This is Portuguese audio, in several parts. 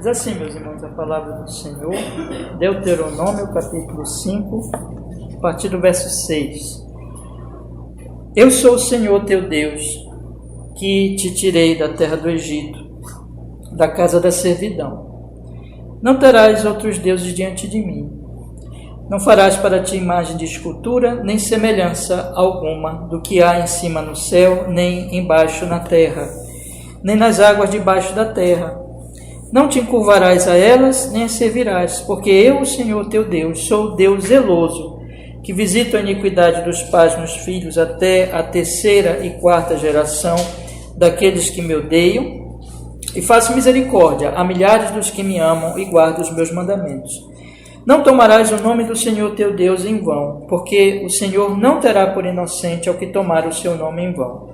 Diz assim, meus irmãos, a palavra do Senhor, Deuteronômio, capítulo 5, a partir do verso 6. Eu sou o Senhor teu Deus, que te tirei da terra do Egito, da casa da servidão. Não terás outros deuses diante de mim. Não farás para ti imagem de escultura, nem semelhança alguma do que há em cima no céu, nem embaixo na terra, nem nas águas debaixo da terra. Não te encurvarás a elas, nem as servirás, porque eu, o Senhor teu Deus, sou Deus zeloso, que visito a iniquidade dos pais nos filhos até a terceira e quarta geração daqueles que me odeiam, e faço misericórdia a milhares dos que me amam e guardam os meus mandamentos. Não tomarás o nome do Senhor teu Deus em vão, porque o Senhor não terá por inocente ao que tomar o seu nome em vão.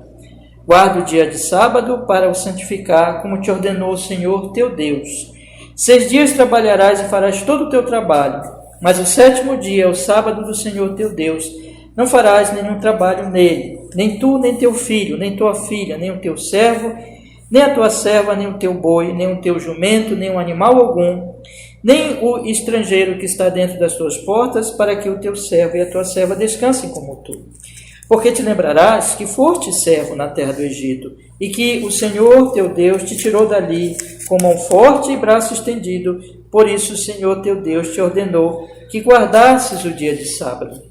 Guarda o dia de sábado para o santificar, como te ordenou o Senhor teu Deus. 6 dias trabalharás e farás todo o teu trabalho, mas o 7º dia é o sábado do Senhor teu Deus. Não farás nenhum trabalho nele, nem tu, nem teu filho, nem tua filha, nem o teu servo, nem a tua serva, nem o teu boi, nem o teu jumento, nem um animal algum, nem o estrangeiro que está dentro das tuas portas, para que o teu servo e a tua serva descansem como tu. Porque te lembrarás que foste servo na terra do Egito, e que o Senhor teu Deus te tirou dali com mão forte e braço estendido. Por isso o Senhor teu Deus te ordenou que guardasses o dia de sábado.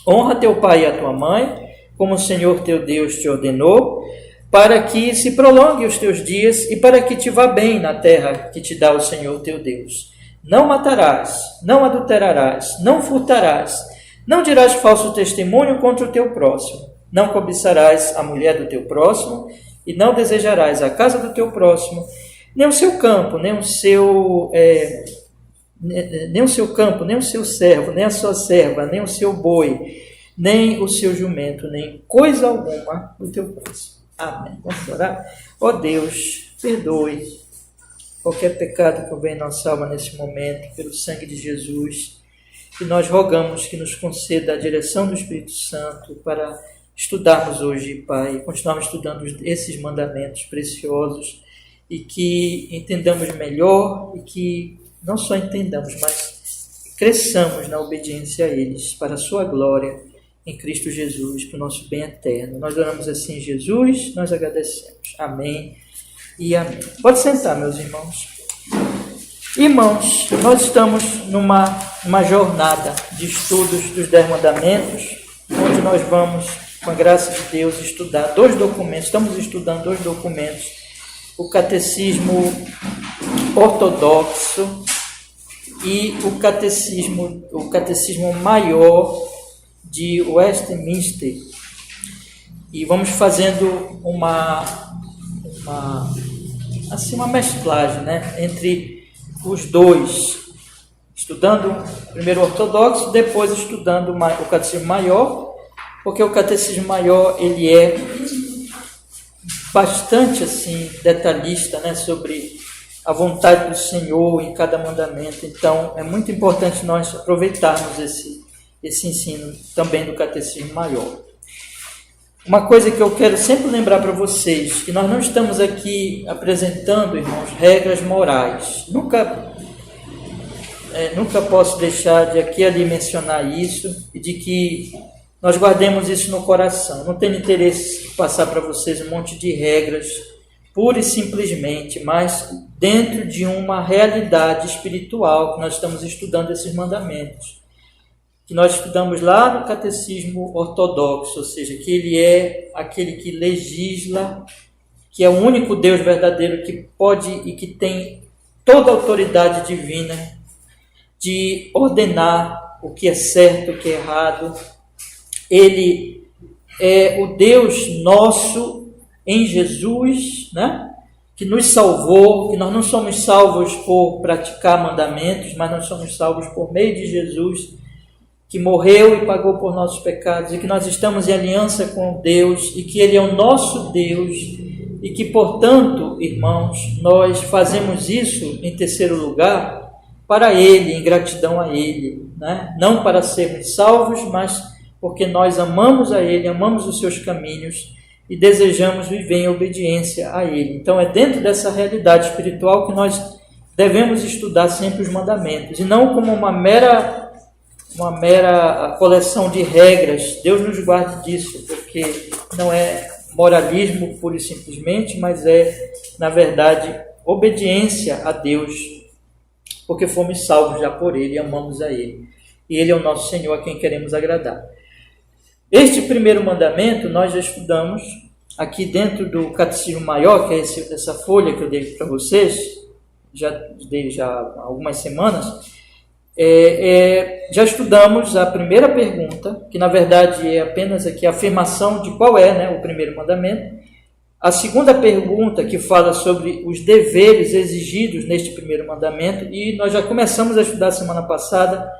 Honra teu pai e a tua mãe, como o Senhor teu Deus te ordenou, para que se prolongue os teus dias e para que te vá bem na terra que te dá o Senhor teu Deus. Não matarás, não adulterarás, não furtarás, não dirás falso testemunho contra o teu próximo, não cobiçarás a mulher do teu próximo, e não desejarás a casa do teu próximo, nem o seu campo, nem o seu campo, nem o seu servo, nem a sua serva, nem o seu boi, nem o seu jumento, nem coisa alguma do teu próximo. Amém. Vamos orar? Ó Deus, perdoe qualquer pecado que houver em nossa alma nesse momento, pelo sangue de Jesus. E nós rogamos que nos conceda a direção do Espírito Santo para estudarmos hoje, Pai, continuarmos estudando esses mandamentos preciosos e que entendamos melhor e que não só entendamos, mas cresçamos na obediência a eles, para a sua glória em Cristo Jesus, para o nosso bem eterno. Nós oramos assim, Jesus, nós agradecemos. Amém e amém. Pode sentar, meus irmãos. Irmãos, nós estamos numa jornada de estudos dos 10 mandamentos, onde nós vamos, com a graça de Deus, estudar 2 documentos. Estamos estudando 2 documentos, o Catecismo Ortodoxo e o Catecismo Maior de Westminster. E vamos fazendo uma mesclagem, né, entre os dois, estudando primeiro o ortodoxo, depois estudando o catecismo maior, porque o catecismo maior ele é bastante assim detalhista, né, sobre a vontade do Senhor em cada mandamento. Então é muito importante nós aproveitarmos esse ensino também do catecismo maior. Uma coisa que eu quero sempre lembrar para vocês, que nós não estamos aqui apresentando, irmãos, regras morais. Nunca posso deixar de aqui ali mencionar isso e de que nós guardemos isso no coração. Não tenho interesse de passar para vocês um monte de regras, pura e simplesmente, mas dentro de uma realidade espiritual que nós estamos estudando esses mandamentos. Que nós estudamos lá no Catecismo Ortodoxo, ou seja, que ele é aquele que legisla, que é o único Deus verdadeiro que pode e que tem toda a autoridade divina de ordenar o que é certo, o que é errado. Ele é o Deus nosso em Jesus, né? Que nos salvou, que nós não somos salvos por praticar mandamentos, mas nós somos salvos por meio de Jesus, que morreu e pagou por nossos pecados, e que nós estamos em aliança com Deus, e que Ele é o nosso Deus, e que, portanto, irmãos, nós fazemos isso, em terceiro lugar, para Ele, em gratidão a Ele, né? Não para sermos salvos, mas porque nós amamos a Ele, amamos os seus caminhos, e desejamos viver em obediência a Ele. Então, é dentro dessa realidade espiritual que nós devemos estudar sempre os mandamentos, e não como uma mera coleção de regras. Deus nos guarde disso, porque não é moralismo pura e simplesmente, mas é, na verdade, obediência a Deus, porque fomos salvos já por Ele e amamos a Ele. E Ele é o nosso Senhor, a quem queremos agradar. Este primeiro mandamento nós já estudamos aqui dentro do Catecismo Maior, que é essa folha que eu dei para vocês, já há algumas semanas. Já estudamos a primeira pergunta, que na verdade é apenas aqui a afirmação de qual é, o primeiro mandamento. A segunda pergunta, que fala sobre os deveres exigidos neste primeiro mandamento, e nós já começamos a estudar semana passada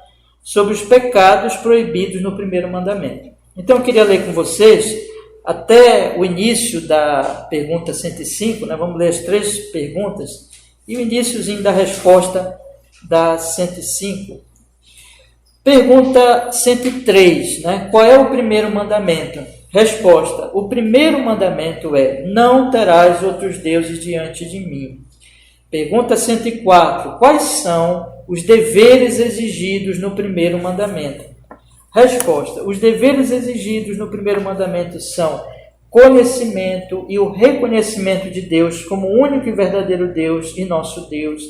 sobre os pecados proibidos no primeiro mandamento. Então eu queria ler com vocês até o início da pergunta 105, vamos ler as 3 perguntas, e o iniciozinho da resposta da 105. Pergunta 103, qual é o primeiro mandamento? Resposta: o primeiro mandamento é: não terás outros deuses diante de mim. Pergunta 104, quais são os deveres exigidos no primeiro mandamento? Resposta: os deveres exigidos no primeiro mandamento são conhecimento e o reconhecimento de Deus como o único e verdadeiro Deus e nosso Deus,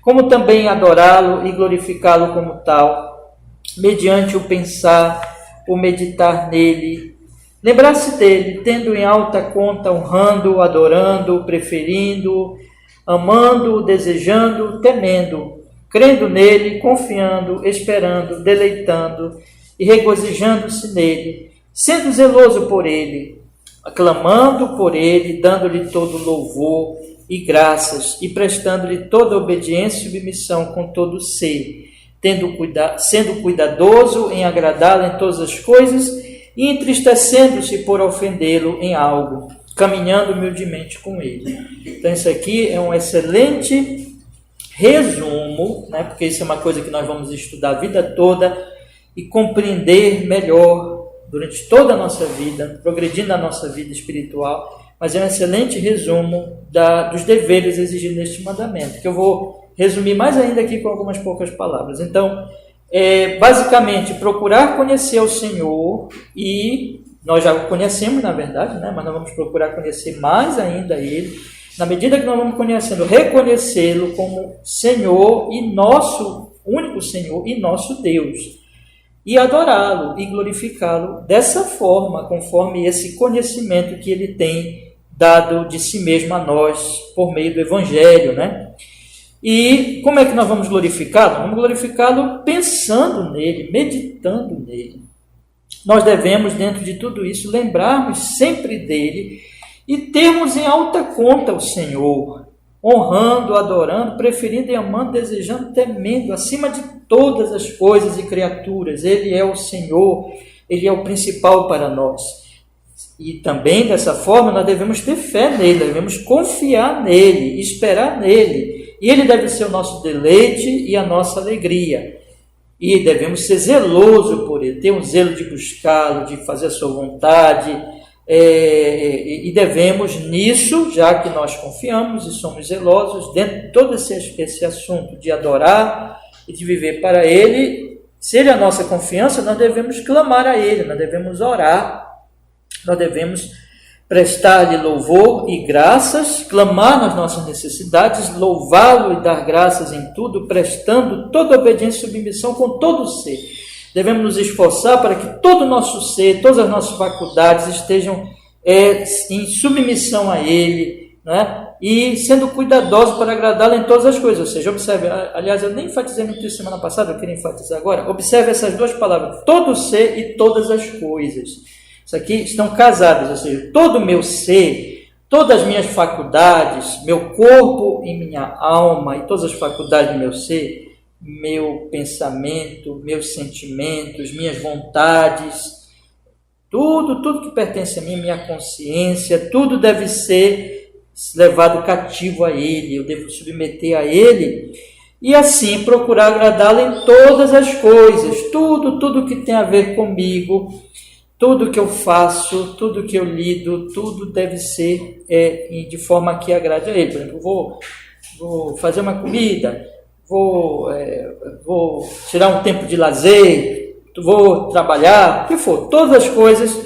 como também adorá-lo e glorificá-lo como tal, mediante o pensar, o meditar nele, lembrar-se dele, tendo em alta conta, honrando, adorando, preferindo, amando, desejando, temendo, crendo nele, confiando, esperando, deleitando e regozijando-se nele, sendo zeloso por ele, aclamando por ele, dando-lhe todo louvor e graças, e prestando-lhe toda obediência e submissão com todo ser, sendo cuidadoso em agradá-lo em todas as coisas e entristecendo-se por ofendê-lo em algo, caminhando humildemente com ele. Então isso aqui é um excelente resumo, porque isso é uma coisa que nós vamos estudar a vida toda e compreender melhor durante toda a nossa vida, progredindo na nossa vida espiritual, mas é um excelente resumo dos deveres exigidos neste mandamento, que eu vou resumir mais ainda aqui com algumas poucas palavras. Então, basicamente, procurar conhecer o Senhor, e nós já o conhecemos, na verdade, mas nós vamos procurar conhecer mais ainda Ele, na medida que nós vamos conhecendo, reconhecê-lo como Senhor e nosso único Senhor e nosso Deus, e adorá-lo e glorificá-lo dessa forma, conforme esse conhecimento que Ele tem dado de si mesmo a nós, por meio do Evangelho, E como é que nós vamos glorificá-lo? Vamos glorificá-lo pensando nele, meditando nele. Nós devemos, dentro de tudo isso, lembrarmos sempre dele e termos em alta conta o Senhor, honrando, adorando, preferindo e amando, desejando, temendo, acima de todas as coisas e criaturas. Ele é o Senhor, Ele é o principal para nós. E também, dessa forma, nós devemos ter fé nele, devemos confiar nele, esperar nele. E ele deve ser o nosso deleite e a nossa alegria. E devemos ser zelosos por ele, ter um zelo de buscá-lo, de fazer a sua vontade. E devemos nisso, já que nós confiamos e somos zelosos, dentro de todo esse assunto de adorar e de viver para ele, se ele é a nossa confiança, nós devemos clamar a ele, nós devemos orar, nós devemos prestar-lhe louvor e graças, clamar nas nossas necessidades, louvá-lo e dar graças em tudo, prestando toda obediência e submissão com todo o ser. Devemos nos esforçar para que todo o nosso ser, todas as nossas faculdades estejam em submissão a Ele, e sendo cuidadosos para agradá-lo em todas as coisas. Ou seja, observe, aliás, eu nem enfatizei muito isso semana passada, eu queria enfatizar agora. Observe essas 2 palavras, todo o ser e todas as coisas. Isso aqui estão casadas, ou seja, todo o meu ser, todas as minhas faculdades, meu corpo e minha alma, e todas as faculdades do meu ser, meu pensamento, meus sentimentos, minhas vontades, tudo que pertence a mim, minha consciência, tudo deve ser levado cativo a Ele, eu devo submeter a Ele, e assim procurar agradá-lo em todas as coisas, tudo que tem a ver comigo, tudo que eu faço, tudo que eu lido, tudo deve ser de forma que agrade a Ele. Por exemplo, eu vou vou fazer uma comida, vou tirar um tempo de lazer, vou trabalhar, o que for. Todas as coisas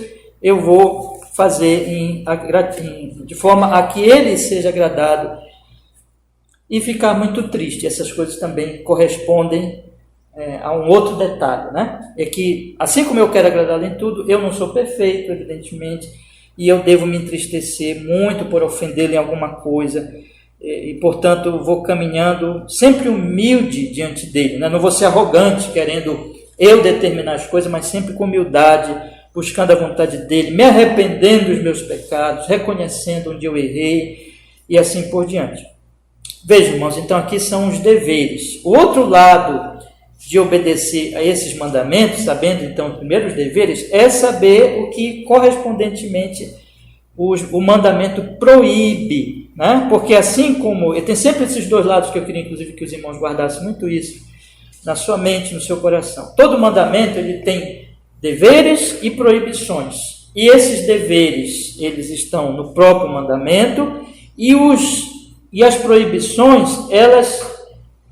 eu vou fazer de forma a que ele seja agradado e ficar muito triste. Essas coisas também correspondem a um outro detalhe, né? É que, assim como eu quero agradá-lo em tudo, eu não sou perfeito, evidentemente, e eu devo me entristecer muito por ofendê-lo em alguma coisa, e, portanto, vou caminhando sempre humilde diante dele, né? Não vou ser arrogante, querendo eu determinar as coisas, mas sempre com humildade, buscando a vontade dele, me arrependendo dos meus pecados, reconhecendo onde eu errei, e assim por diante. Vejam, irmãos, então aqui são os deveres. O outro lado de obedecer a esses mandamentos, sabendo então os primeiros deveres, é saber o que correspondentemente o mandamento proíbe, né? Porque assim como, e tem sempre esses dois lados que eu queria inclusive que os irmãos guardassem muito isso na sua mente, no seu coração. Todo mandamento ele tem deveres e proibições, e esses deveres eles estão no próprio mandamento, e as proibições elas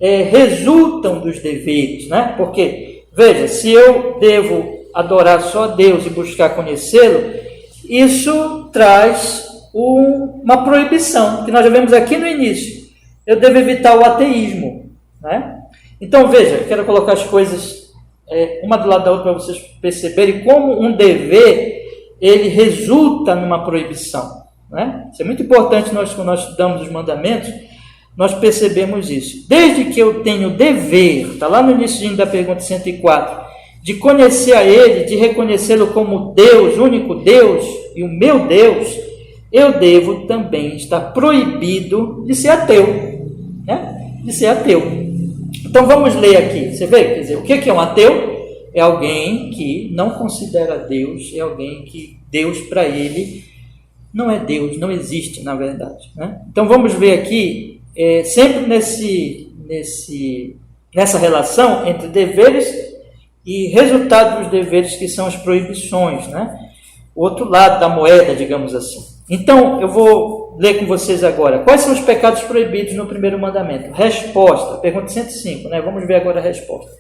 resultam dos deveres, né? Porque, veja, se eu devo adorar só a Deus e buscar conhecê-lo, isso traz uma proibição, que nós já vemos aqui no início. Eu devo evitar o ateísmo, né? Então, veja, eu quero colocar as coisas uma do lado da outra para vocês perceberem como um dever ele resulta numa proibição, né? Isso é muito importante quando nós estudamos os mandamentos, nós percebemos isso. Desde que eu tenho dever, está lá no início da pergunta 104, de conhecer a Ele, de reconhecê-lo como Deus, único Deus e o meu Deus, eu devo também estar proibido de ser ateu, né? De ser ateu. Então vamos ler aqui, você vê, quer dizer, o que é um ateu? É alguém que não considera Deus, é alguém que Deus para ele não é Deus, não existe na verdade, né? Então vamos ver aqui, sempre nessa relação entre deveres e resultado dos deveres, que são as proibições, né? O outro lado da moeda, digamos assim. Então, eu vou ler com vocês agora. Quais são os pecados proibidos no primeiro mandamento? Resposta, pergunta 105, né? Vamos ver agora a resposta.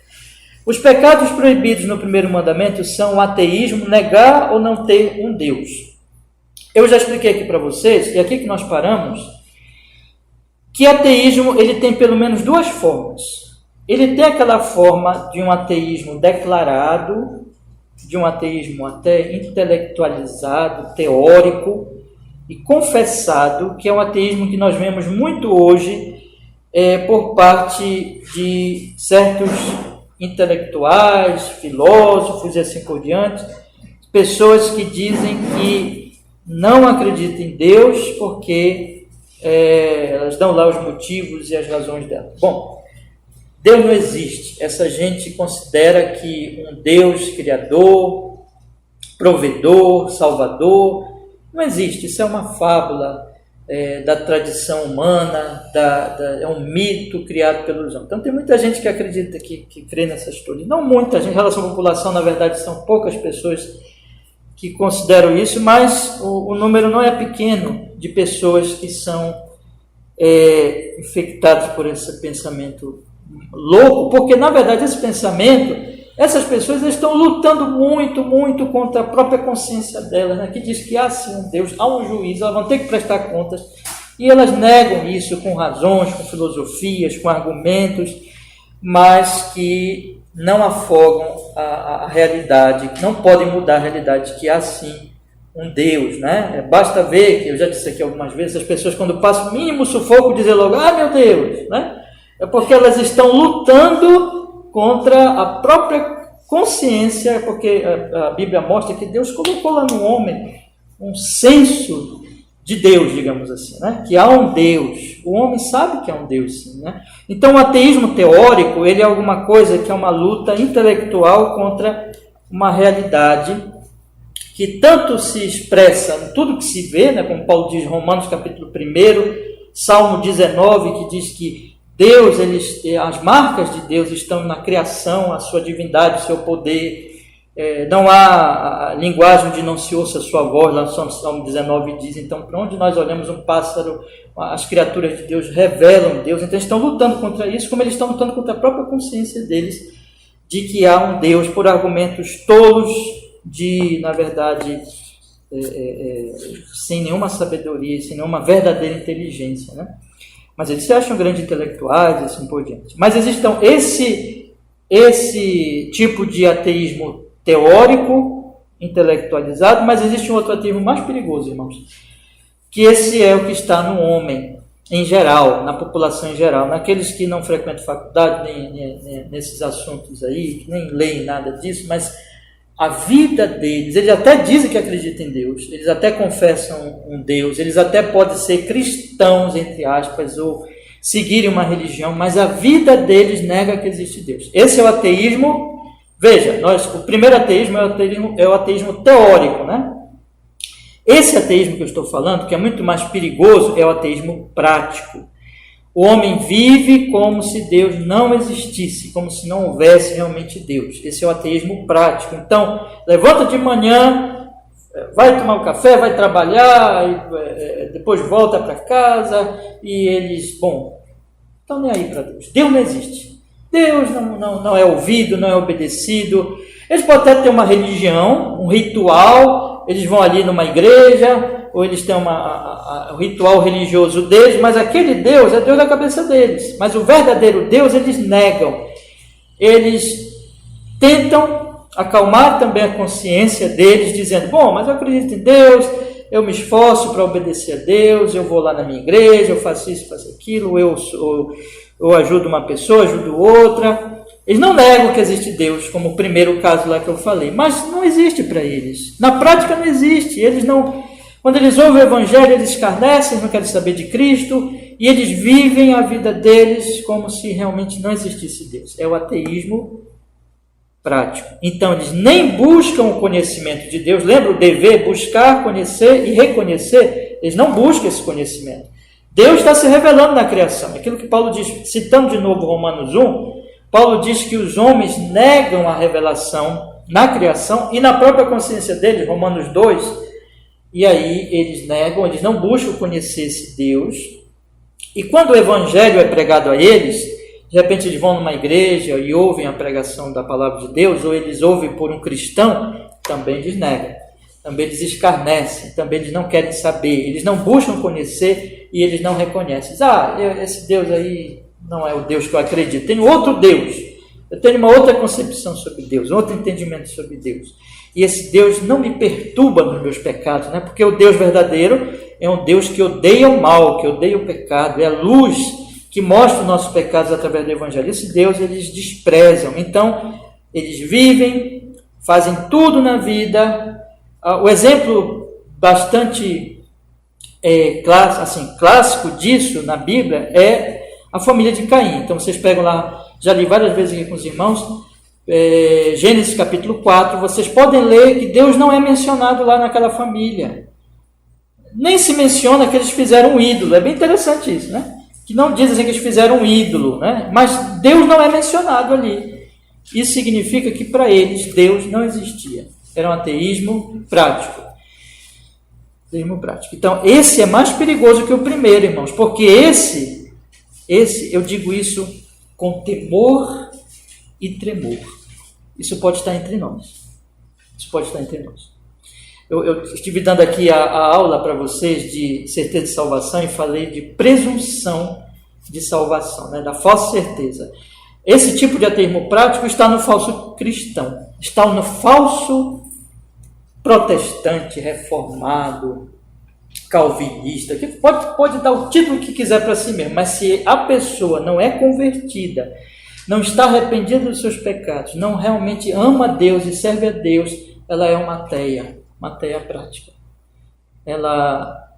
Os pecados proibidos no primeiro mandamento são o ateísmo, negar ou não ter um Deus. Eu já expliquei aqui para vocês, e aqui que nós paramos, que ateísmo ele tem pelo menos duas formas. Ele tem aquela forma de um ateísmo declarado, de um ateísmo até intelectualizado, teórico e confessado, que é um ateísmo que nós vemos muito hoje por parte de certos intelectuais, filósofos e assim por diante, pessoas que dizem que não acreditam em Deus porque elas dão lá os motivos e as razões delas. Bom, Deus não existe. Essa gente considera que um Deus criador, provedor, salvador, não existe. Isso é uma fábula da tradição humana, é um mito criado pelos homens. Então tem muita gente que acredita, que crê nessa história. Não muita gente, em relação à população, na verdade, são poucas pessoas que consideram isso, mas o número não é pequeno de pessoas que são infectadas por esse pensamento louco, porque na verdade esse pensamento, essas pessoas estão lutando muito, muito contra a própria consciência delas, né? Que diz que há sim um Deus, há um juiz, elas vão ter que prestar contas, e elas negam isso com razões, com filosofias, com argumentos, mas que não afogam a realidade, que não podem mudar a realidade, que há sim um Deus, né? Basta ver, que eu já disse aqui algumas vezes, as pessoas quando passam o mínimo sufoco dizem logo, meu Deus, né? É porque elas estão lutando contra a própria consciência, porque a Bíblia mostra que Deus colocou lá no homem um senso de Deus, digamos assim, né? Que há um Deus. O homem sabe que há um Deus, sim, né? Então o ateísmo teórico, ele é alguma coisa que é uma luta intelectual contra uma realidade que tanto se expressa em tudo que se vê, né? Como Paulo diz em Romanos capítulo 1, Salmo 19, que diz que Deus, as marcas de Deus estão na criação, a sua divindade, o seu poder, Não há a linguagem de não se ouça a sua voz, lá no Salmo 19 diz, então, para onde nós olhamos um pássaro, as criaturas de Deus revelam Deus, então eles estão lutando contra isso, como eles estão lutando contra a própria consciência deles, de que há um Deus, por argumentos tolos, na verdade, sem nenhuma sabedoria, sem nenhuma verdadeira inteligência, né? Mas eles se acham grandes intelectuais e assim por diante. Mas existe, então, esse tipo de ateísmo teórico, intelectualizado, mas existe um outro ateísmo mais perigoso, irmãos, que esse é o que está no homem, em geral, na população em geral, naqueles que não frequentam faculdade, nem nesses assuntos aí, que nem leem nada disso, mas a vida deles, eles até dizem que acreditam em Deus, eles até confessam um Deus, eles até podem ser cristãos, entre aspas, ou seguirem uma religião, mas a vida deles nega que existe Deus. Esse é o ateísmo. Veja, o primeiro ateísmo é o ateísmo teórico, né? Esse ateísmo que eu estou falando, que é muito mais perigoso, é o ateísmo prático. O homem vive como se Deus não existisse, como se não houvesse realmente Deus. Esse é o ateísmo prático. Então, levanta de manhã, vai tomar um café, vai trabalhar, depois volta para casa, e eles, estão nem aí para Deus. Deus não existe. Deus não é ouvido, não é obedecido. Eles podem até ter uma religião, um ritual, eles vão ali numa igreja, ou eles têm um ritual religioso deles, mas aquele Deus é Deus da cabeça deles. Mas o verdadeiro Deus eles negam. Eles tentam acalmar também a consciência deles, dizendo, mas eu acredito em Deus, eu me esforço para obedecer a Deus, eu vou lá na minha igreja, eu faço isso, faço aquilo, eu ajudo uma pessoa, ajudo outra. Eles não negam que existe Deus, como o primeiro caso lá que eu falei, mas não existe para eles. Na prática não existe. Quando eles ouvem o Evangelho, eles escarnecem, não querem saber de Cristo, e eles vivem a vida deles como se realmente não existisse Deus. É o ateísmo prático. Então, eles nem buscam o conhecimento de Deus. Lembra o dever? Buscar, conhecer e reconhecer. Eles não buscam esse conhecimento. Deus está se revelando na criação. Aquilo que Paulo diz, citando de novo Romanos 1, Paulo diz que os homens negam a revelação na criação e na própria consciência deles, Romanos 2, e aí eles negam, eles não buscam conhecer esse Deus, e quando o evangelho é pregado a eles, de repente eles vão numa igreja e ouvem a pregação da palavra de Deus, ou eles ouvem por um cristão, também eles negam, também eles escarnecem, também eles não querem saber, eles não buscam conhecer e eles não reconhecem. Esse Deus aí não é o Deus que eu acredito, tenho outro Deus, eu tenho uma outra concepção sobre Deus, um outro entendimento sobre Deus, e esse Deus não me perturba nos meus pecados, né? Porque o Deus verdadeiro é um Deus que odeia o mal, que odeia o pecado, é a luz que mostra os nossos pecados através do Evangelho. Esse Deus eles desprezam, então eles vivem, fazem tudo na vida. O exemplo bastante clássico disso na Bíblia é a família de Caim. Então vocês pegam lá, já li várias vezes aqui com os irmãos, Gênesis capítulo 4, vocês podem ler que Deus não é mencionado lá naquela família. Nem se menciona que eles fizeram um ídolo. É bem interessante isso, né? Que não diz assim que eles fizeram um ídolo, né? Mas Deus não é mencionado ali. Isso significa que para eles Deus não existia. Era um ateísmo prático. Ateísmo prático. Então, esse é mais perigoso que o primeiro, irmãos, porque esse, eu digo isso com temor e tremor. Isso pode estar entre nós. Isso pode estar entre nós. Eu estive dando aqui a aula para vocês de certeza de salvação e falei de presunção de salvação, né? Da falsa certeza. Esse tipo de ateísmo prático está no falso cristão, está no falso protestante, reformado, calvinista, que pode dar o título que quiser para si mesmo, mas se a pessoa não é convertida, não está arrependida dos seus pecados, não realmente ama a Deus e serve a Deus, ela é uma ateia prática.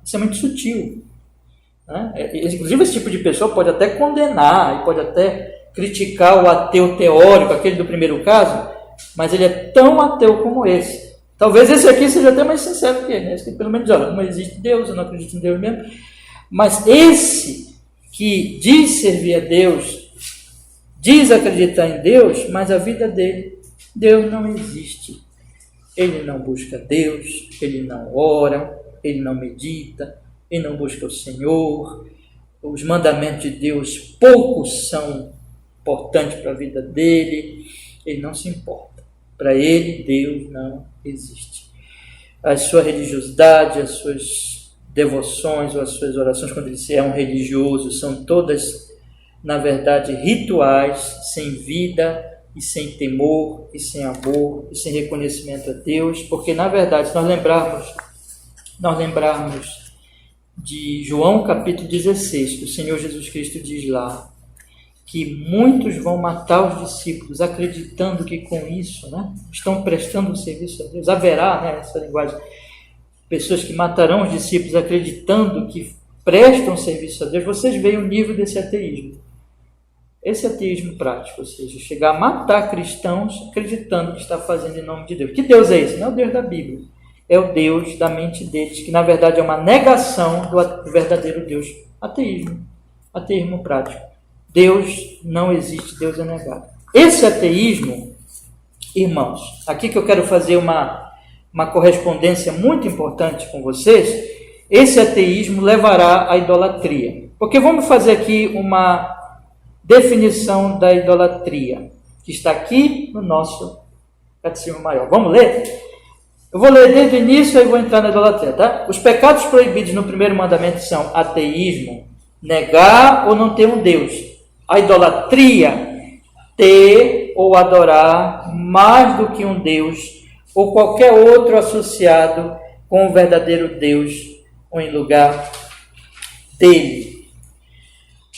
Isso é muito sutil, né? Inclusive esse tipo de pessoa pode até condenar, e pode até criticar o ateu teórico, aquele do primeiro caso, mas ele é tão ateu como esse. Talvez esse aqui seja até mais sincero que ele, né? Esse que pelo menos diz, olha, não existe Deus, eu não acredito em Deus mesmo. Mas esse que diz servir a Deus, diz acreditar em Deus, mas a vida dele, Deus não existe. ele não busca Deus, ele não ora, ele não medita, ele não busca o Senhor. Os mandamentos de Deus poucos são importantes para a vida dele, ele não se importa. Para ele, Deus não existe. A sua religiosidade, as suas devoções ou as suas orações, quando ele é um religioso, são todas, na verdade, rituais, sem vida e sem temor, e sem amor, e sem reconhecimento a Deus, porque, na verdade, se nós lembrarmos de João capítulo 16, que o Senhor Jesus Cristo diz lá, que muitos vão matar os discípulos, acreditando que com isso, estão prestando um serviço a Deus. Haverá, essa linguagem, pessoas que matarão os discípulos acreditando que prestam serviço a Deus. Vocês veem o nível desse ateísmo. Esse ateísmo prático, ou seja, chegar a matar cristãos acreditando que está fazendo em nome de Deus. Que Deus é esse? Não é o Deus da Bíblia. É o Deus da mente deles, que na verdade é uma negação do verdadeiro Deus. Ateísmo prático. Deus não existe, Deus é negado. Esse ateísmo, irmãos, aqui que eu quero fazer uma correspondência muito importante com vocês, esse ateísmo levará à idolatria. Porque vamos fazer aqui uma definição da idolatria, que está aqui no nosso Catecismo Maior. Vamos ler? Eu vou ler desde o início e vou entrar na idolatria, tá? Os pecados proibidos no primeiro mandamento são ateísmo, negar ou não ter um Deus. A idolatria, ter ou adorar mais do que um Deus ou qualquer outro associado com o verdadeiro Deus ou em lugar dele.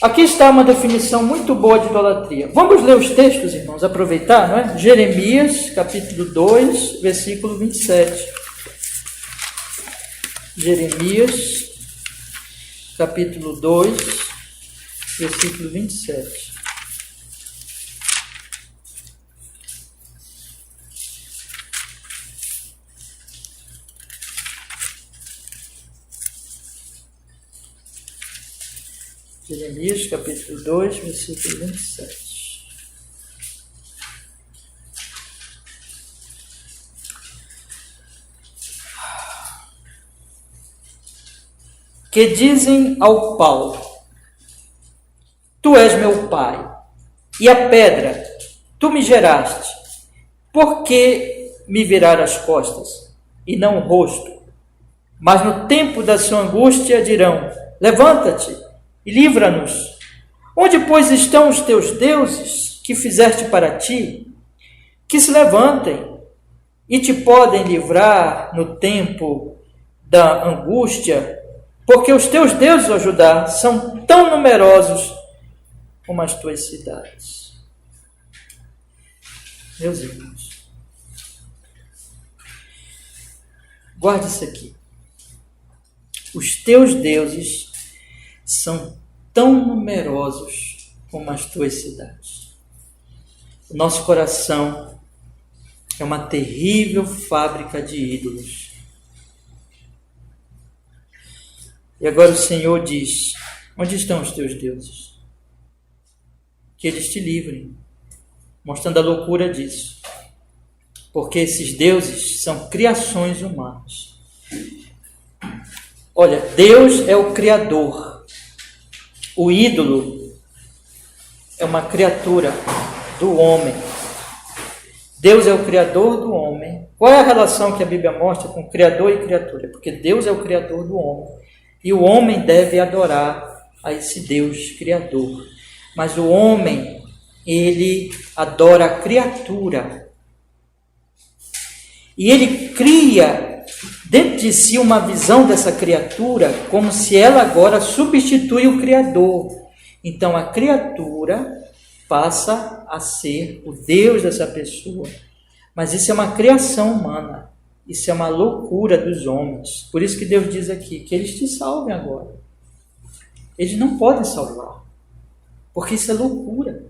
Aqui está uma definição muito boa de idolatria. Vamos ler os textos, irmãos, aproveitar, não é? Jeremias, capítulo 2, versículo 27. Jeremias, capítulo 2, versículo 27. Jeremias, capítulo 2, versículo 27. Que dizem ao pau: Tu és meu pai, e a pedra, tu me geraste. Por que me virar as costas, e não o rosto? Mas no tempo da sua angústia dirão: Levanta-te e livra-nos. Onde, pois, estão os teus deuses que fizeste para ti? Que se levantem e te podem livrar no tempo da angústia, porque os teus deuses, ó Judá, são tão numerosos como as tuas cidades. Meus irmãos, guarde isso aqui. Os teus deuses são tão numerosos como as tuas cidades. O nosso coração é uma terrível fábrica de ídolos. E agora o Senhor diz: onde estão os teus deuses? Que eles te livrem, mostrando a loucura disso. Porque esses deuses são criações humanas. Olha, Deus é o Criador. O ídolo é uma criatura do homem. Deus é o Criador do homem. Qual é a relação que a Bíblia mostra com Criador e criatura? Porque Deus é o Criador do homem. E o homem deve adorar a esse Deus Criador. Mas o homem, ele adora a criatura. E ele cria dentro de si uma visão dessa criatura como se ela agora substitui o Criador. Então a criatura passa a ser o Deus dessa pessoa. Mas isso é uma criação humana. Isso é uma loucura dos homens. Por isso que Deus diz aqui que eles te salvem agora. Eles não podem salvar. Porque isso é loucura.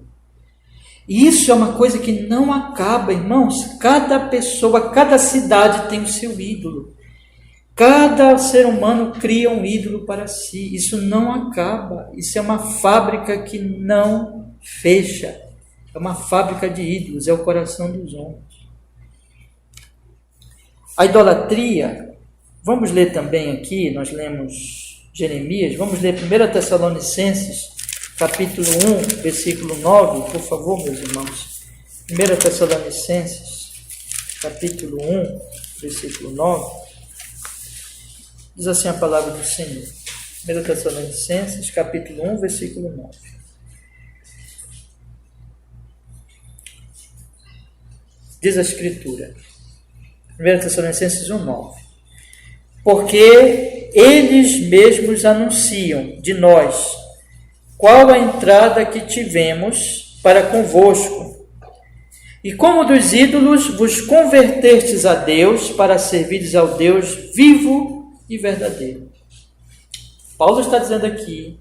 E isso é uma coisa que não acaba, irmãos. Cada pessoa, cada cidade tem o seu ídolo. Cada ser humano cria um ídolo para si. Isso não acaba. Isso é uma fábrica que não fecha. É uma fábrica de ídolos. É o coração dos homens. A idolatria, vamos ler também aqui, nós lemos Jeremias, vamos ler 1 Tessalonicenses, capítulo 1, versículo 9, por favor, meus irmãos. 1 Tessalonicenses, capítulo 1, versículo 9, diz assim a palavra do Senhor. 1 Tessalonicenses, capítulo 1, versículo 9. Diz a Escritura, 1 Tessalonicenses 1, 9. Porque eles mesmos anunciam de nós qual a entrada que tivemos para convosco, e como dos ídolos vos convertestes a Deus para servires ao Deus vivo e verdadeiro. Paulo está dizendo aqui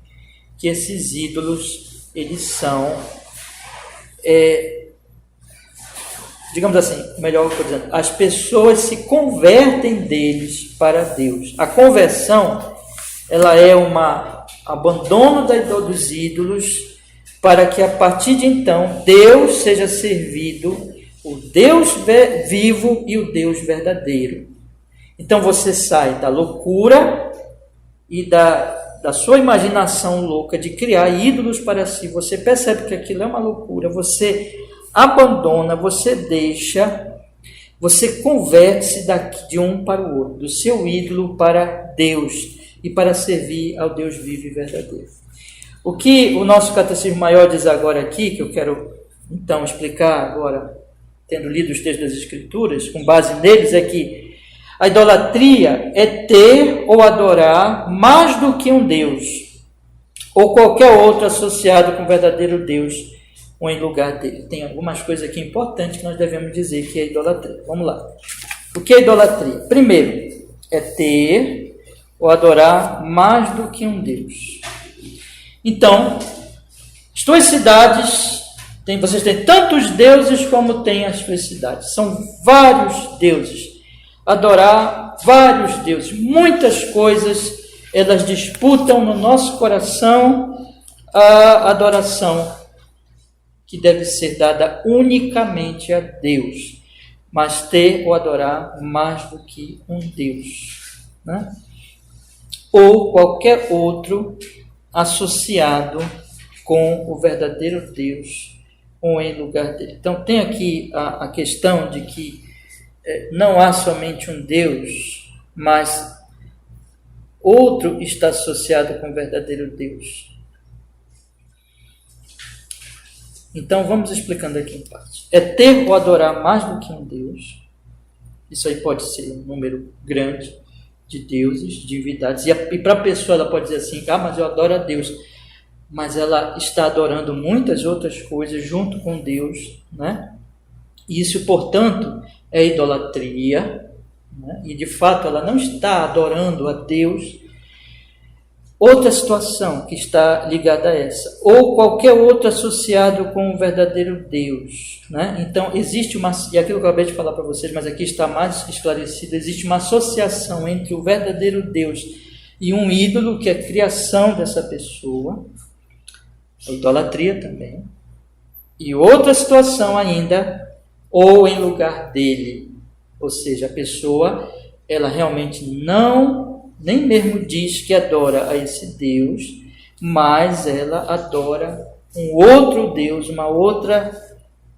que esses ídolos, eles são, digamos assim, melhor que eu estou dizendo, as pessoas se convertem deles para Deus. A conversão, ela é um abandono dos ídolos, para que a partir de então Deus seja servido, o Deus vivo e o Deus verdadeiro. Então você sai da loucura e da sua imaginação louca de criar ídolos para si. Você percebe que aquilo é uma loucura, você abandona, você deixa, você converte-se de um para o outro, do seu ídolo para Deus e para servir ao Deus vivo e verdadeiro. O que o nosso Catecismo Maior diz agora aqui, que eu quero então explicar agora, tendo lido os textos das Escrituras, com base neles, é que a idolatria é ter ou adorar mais do que um Deus, ou qualquer outro associado com o verdadeiro Deus, ou em lugar dele. Tem algumas coisas aqui importantes que nós devemos dizer que é idolatria. Vamos lá. O que é idolatria? Primeiro, é ter ou adorar mais do que um Deus. Então, as tuas cidades, vocês têm tantos deuses como tem as suas cidades. São vários deuses. Adorar vários deuses. Muitas coisas, elas disputam no nosso coração a adoração que deve ser dada unicamente a Deus. Mas ter ou adorar mais do que um Deus, né? Ou qualquer outro associado com o verdadeiro Deus ou em lugar dele. Então tem aqui a questão de que não há somente um Deus, mas outro está associado com o verdadeiro Deus. Então vamos explicando aqui em parte. É ter ou adorar mais do que um Deus. Isso aí pode ser um número grande de deuses, divindades, e para a pessoa ela pode dizer assim, mas eu adoro a Deus, mas ela está adorando muitas outras coisas junto com Deus, né? Isso, portanto, é idolatria, né? E de fato ela não está adorando a Deus. Outra situação que está ligada a essa, ou qualquer outro associado com o verdadeiro Deus, né? Então, existe e aquilo que eu acabei de falar para vocês, mas aqui está mais esclarecido, existe uma associação entre o verdadeiro Deus e um ídolo, que é a criação dessa pessoa, a idolatria também, e outra situação ainda, ou em lugar dele, ou seja, a pessoa, ela realmente nem mesmo diz que adora a esse Deus, mas ela adora um outro Deus, uma outra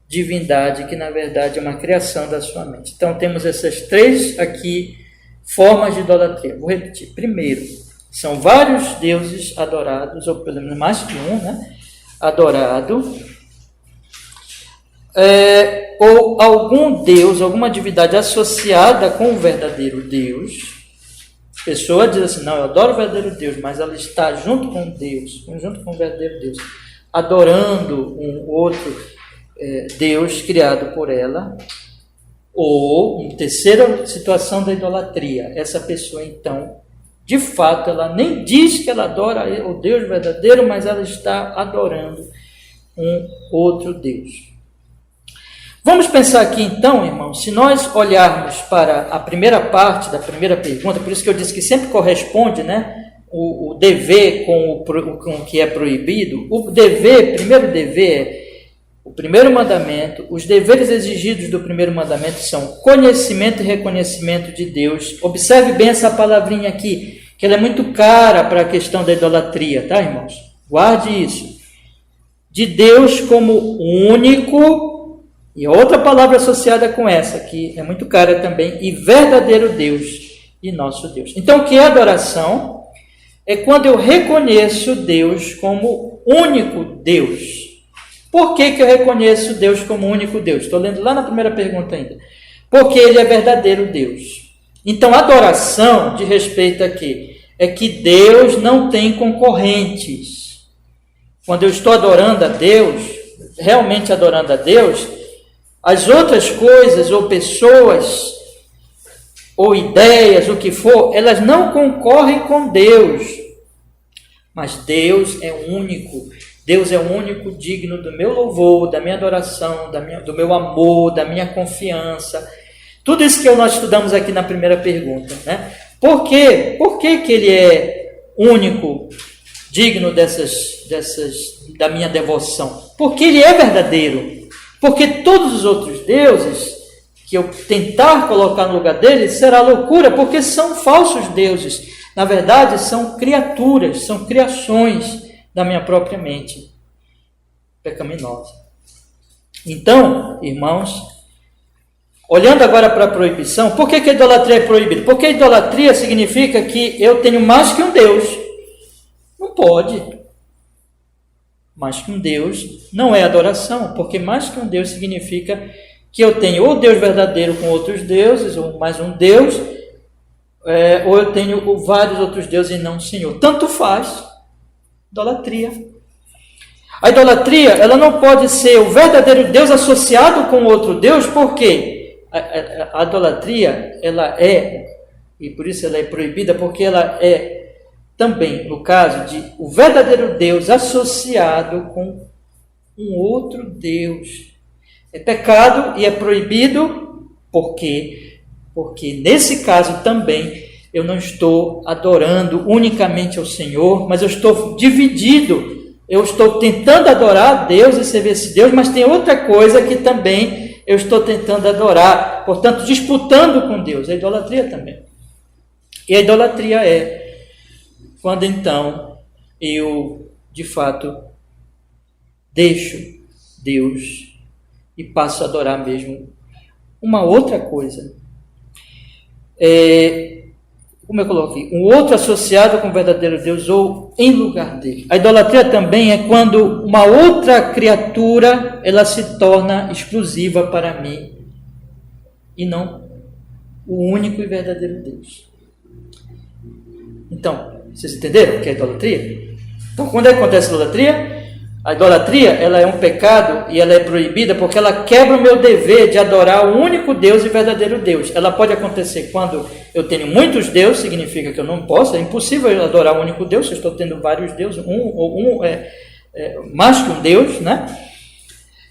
divindade, que na verdade é uma criação da sua mente. Então temos essas três aqui formas de idolatria. Vou repetir. Primeiro, são vários deuses adorados, ou pelo menos mais que um, né? Adorado. Ou algum Deus, alguma divindade associada com o verdadeiro Deus. A pessoa diz assim, não, eu adoro o verdadeiro Deus, mas ela está junto com Deus, junto com o verdadeiro Deus, adorando um outro Deus criado por ela. Ou, uma terceira situação da idolatria, essa pessoa então, de fato, ela nem diz que ela adora o Deus verdadeiro, mas ela está adorando um outro Deus. Vamos pensar aqui então, irmãos, se nós olharmos para a primeira parte da primeira pergunta, por isso que eu disse que sempre corresponde, né, o dever com o que é proibido. O dever, primeiro dever O primeiro mandamento, os deveres exigidos do primeiro mandamento são conhecimento e reconhecimento de Deus. Observe bem essa palavrinha aqui, que ela é muito cara para a questão da idolatria, tá, irmãos? Guarde isso. De Deus como único, e outra palavra associada com essa, que é muito cara também, e verdadeiro Deus e nosso Deus. Então, o que é adoração? É quando eu reconheço Deus como único Deus. Por que eu reconheço Deus como único Deus? Estou lendo lá na primeira pergunta ainda. Porque Ele é verdadeiro Deus. Então, adoração de respeito a quê? É que Deus não tem concorrentes. Quando eu estou adorando a Deus, realmente adorando a Deus, as outras coisas ou pessoas ou ideias, o que for, elas não concorrem com Deus. Mas Deus é único. Deus é o único digno do meu louvor, da minha adoração, do meu amor, da minha confiança. Tudo isso que nós estudamos aqui na primeira pergunta, né? Por quê? Por que Ele é único, digno da minha devoção? Porque Ele é verdadeiro. Porque todos os outros deuses que eu tentar colocar no lugar dele será loucura, porque são falsos deuses. Na verdade, são criaturas, são criações da minha própria mente pecaminosa. Então, irmãos, olhando agora para a proibição, por que a idolatria é proibida? Porque a idolatria significa que eu tenho mais que um Deus. Não pode. Mais que um Deus não é adoração, porque mais que um Deus significa que eu tenho ou Deus verdadeiro com outros deuses, ou mais um Deus, ou eu tenho vários outros deuses e não o Senhor. Tanto faz. Idolatria. A idolatria, ela não pode ser o verdadeiro Deus associado com outro Deus, porque a idolatria, ela é, e por isso ela é proibida, porque ela é também, no caso de o verdadeiro Deus associado com um outro Deus. É pecado e é proibido, por quê? Porque nesse caso também eu não estou adorando unicamente ao Senhor, mas eu estou dividido. Eu estou tentando adorar a Deus e servir esse Deus, mas tem outra coisa que também eu estou tentando adorar. Portanto, disputando com Deus. A idolatria também. E a idolatria é quando então eu, de fato, deixo Deus e passo a adorar mesmo uma outra coisa. Como eu coloquei, um outro associado com o verdadeiro Deus ou em lugar dele. A idolatria também é quando uma outra criatura ela se torna exclusiva para mim e não o único e verdadeiro Deus. Então, vocês entenderam o que é idolatria? Então, quando acontece a idolatria ela é um pecado e ela é proibida porque ela quebra o meu dever de adorar o único Deus e verdadeiro Deus. Ela pode acontecer quando eu tenho muitos deuses, significa que eu não posso, é impossível eu adorar o único Deus, se eu estou tendo vários deuses, mais que um Deus, né?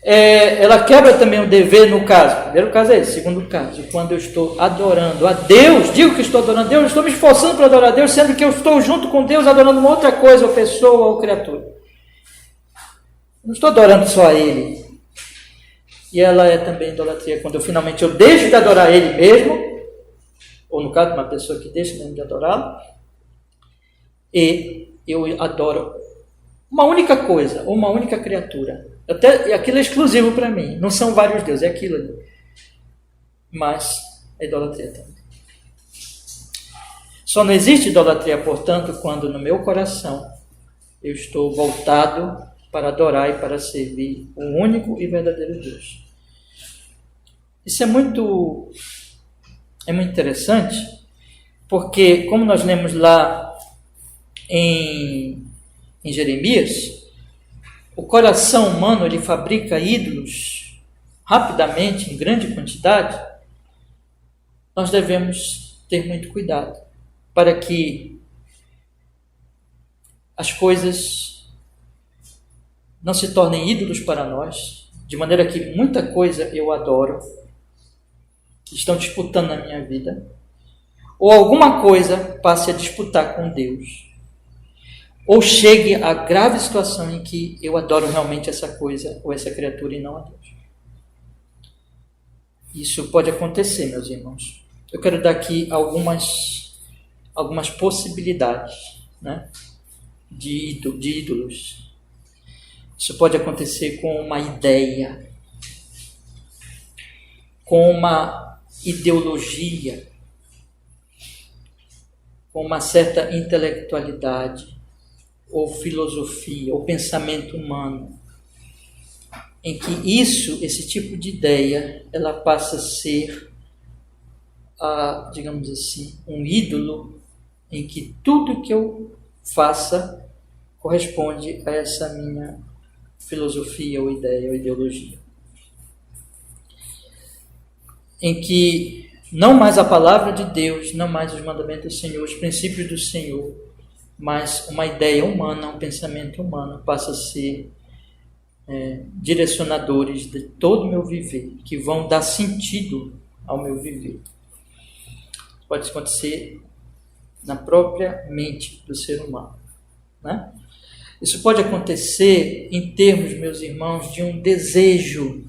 Ela quebra também o dever no caso. Primeiro caso é esse. Segundo caso, quando eu estou adorando a Deus, digo que estou adorando a Deus, eu estou me esforçando para adorar a Deus, sendo que eu estou junto com Deus adorando uma outra coisa, ou pessoa, ou criatura. Não estou adorando só a Ele. E ela é também idolatria quando finalmente eu deixo de adorar Ele mesmo, ou no caso de uma pessoa que deixa mesmo de adorá-lo, e eu adoro uma única coisa, ou uma única criatura. Aquilo é exclusivo para mim, não são vários deuses, é aquilo ali. Mas é idolatria também. Só não existe idolatria, portanto, quando no meu coração eu estou voltado para adorar e para servir o único e verdadeiro Deus. Isso é muito interessante, porque como nós lemos lá em Jeremias, o coração humano ele fabrica ídolos rapidamente, em grande quantidade. Nós devemos ter muito cuidado para que as coisas não se tornem ídolos para nós, de maneira que muita coisa eu adoro, estão disputando na minha vida, ou alguma coisa passe a disputar com Deus. ou chegue à grave situação em que eu adoro realmente essa coisa ou essa criatura e não a Deus. Isso pode acontecer, meus irmãos. Eu quero dar aqui algumas possibilidades, né, de ídolos. Isso pode acontecer com uma ideia, com uma ideologia, com uma certa intelectualidade, ou filosofia, ou pensamento humano, em que esse tipo de ideia, ela passa a ser, digamos assim, um ídolo, em que tudo que eu faça corresponde a essa minha filosofia, ou ideia, ou ideologia. Em que não mais a palavra de Deus, não mais os mandamentos do Senhor, os princípios do Senhor, mas uma ideia humana, um pensamento humano passa a ser direcionadores de todo o meu viver, que vão dar sentido ao meu viver. Pode acontecer na própria mente do ser humano, né? Isso pode acontecer em termos, meus irmãos, de um desejo,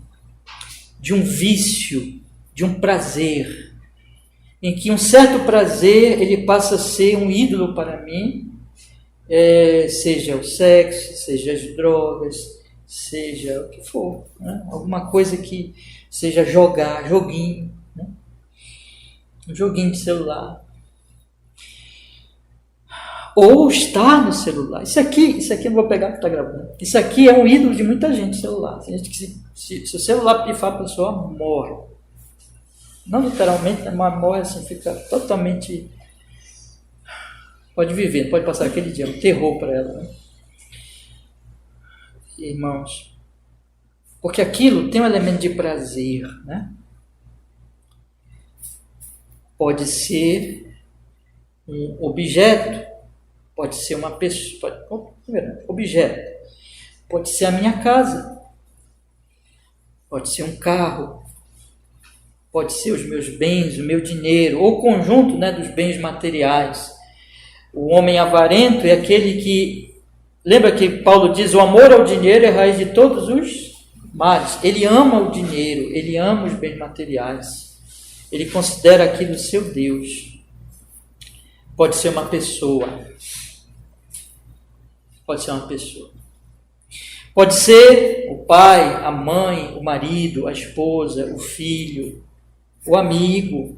de um vício, de um prazer, em que um certo prazer ele passa a ser um ídolo para mim, seja o sexo, seja as drogas, seja o que for, né? Alguma coisa que seja joguinho, né? Um joguinho de celular, ou estar no celular. Isso aqui eu não vou pegar porque está gravando. Isso aqui é um ídolo de muita gente, celular. Tem gente que se o celular pifar, a pessoa morre. Não literalmente, mas morre assim, fica totalmente... Pode viver, pode passar aquele dia, um terror para ela, né? Irmãos, porque aquilo tem um elemento de prazer, né? Pode ser um objeto, pode ser uma pessoa, objeto, pode ser a minha casa, pode ser um carro, pode ser os meus bens, o meu dinheiro, ou o conjunto, né, dos bens materiais. O homem avarento é aquele que, lembra que Paulo diz, o amor ao dinheiro é a raiz de todos os males. Ele ama o dinheiro, ele ama os bens materiais, ele considera aquilo seu Deus. Pode ser uma pessoa, pode ser uma pessoa, pode ser o pai, a mãe, o marido, a esposa, o filho, o amigo,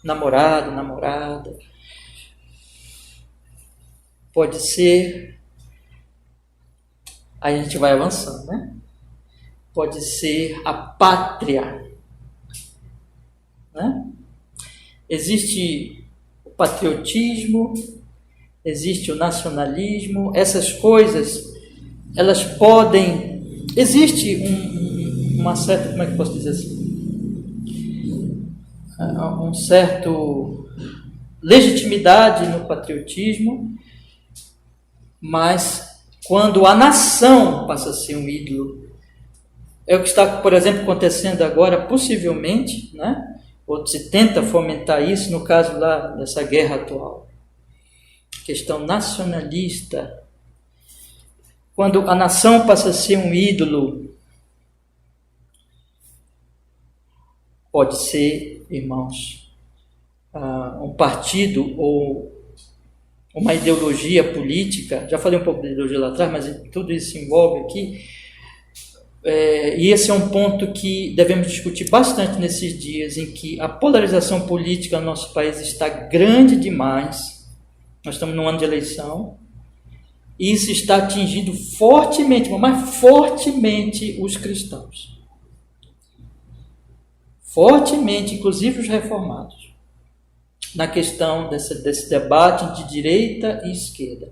namorado, namorada. Pode ser, aí a gente vai avançando, né? Pode ser a pátria, né? Existe o patriotismo, existe o nacionalismo, essas coisas, elas podem... Existe uma certa, como é que eu posso dizer assim? Um certo legitimidade no patriotismo, mas quando a nação passa a ser um ídolo, é o que está, por exemplo, acontecendo agora, possivelmente, né? Ou se tenta fomentar isso no caso lá dessa guerra atual. Questão nacionalista. Quando a nação passa a ser um ídolo, pode ser, irmãos, um partido ou uma ideologia política. Já falei um pouco de ideologia lá atrás, mas tudo isso se envolve aqui. E esse é um ponto que devemos discutir bastante nesses dias, em que a polarização política no nosso país está grande demais. Nós estamos num ano de eleição, e isso está atingindo fortemente, mas fortemente, os cristãos. Fortemente, inclusive os reformados, na questão desse debate de direita e esquerda,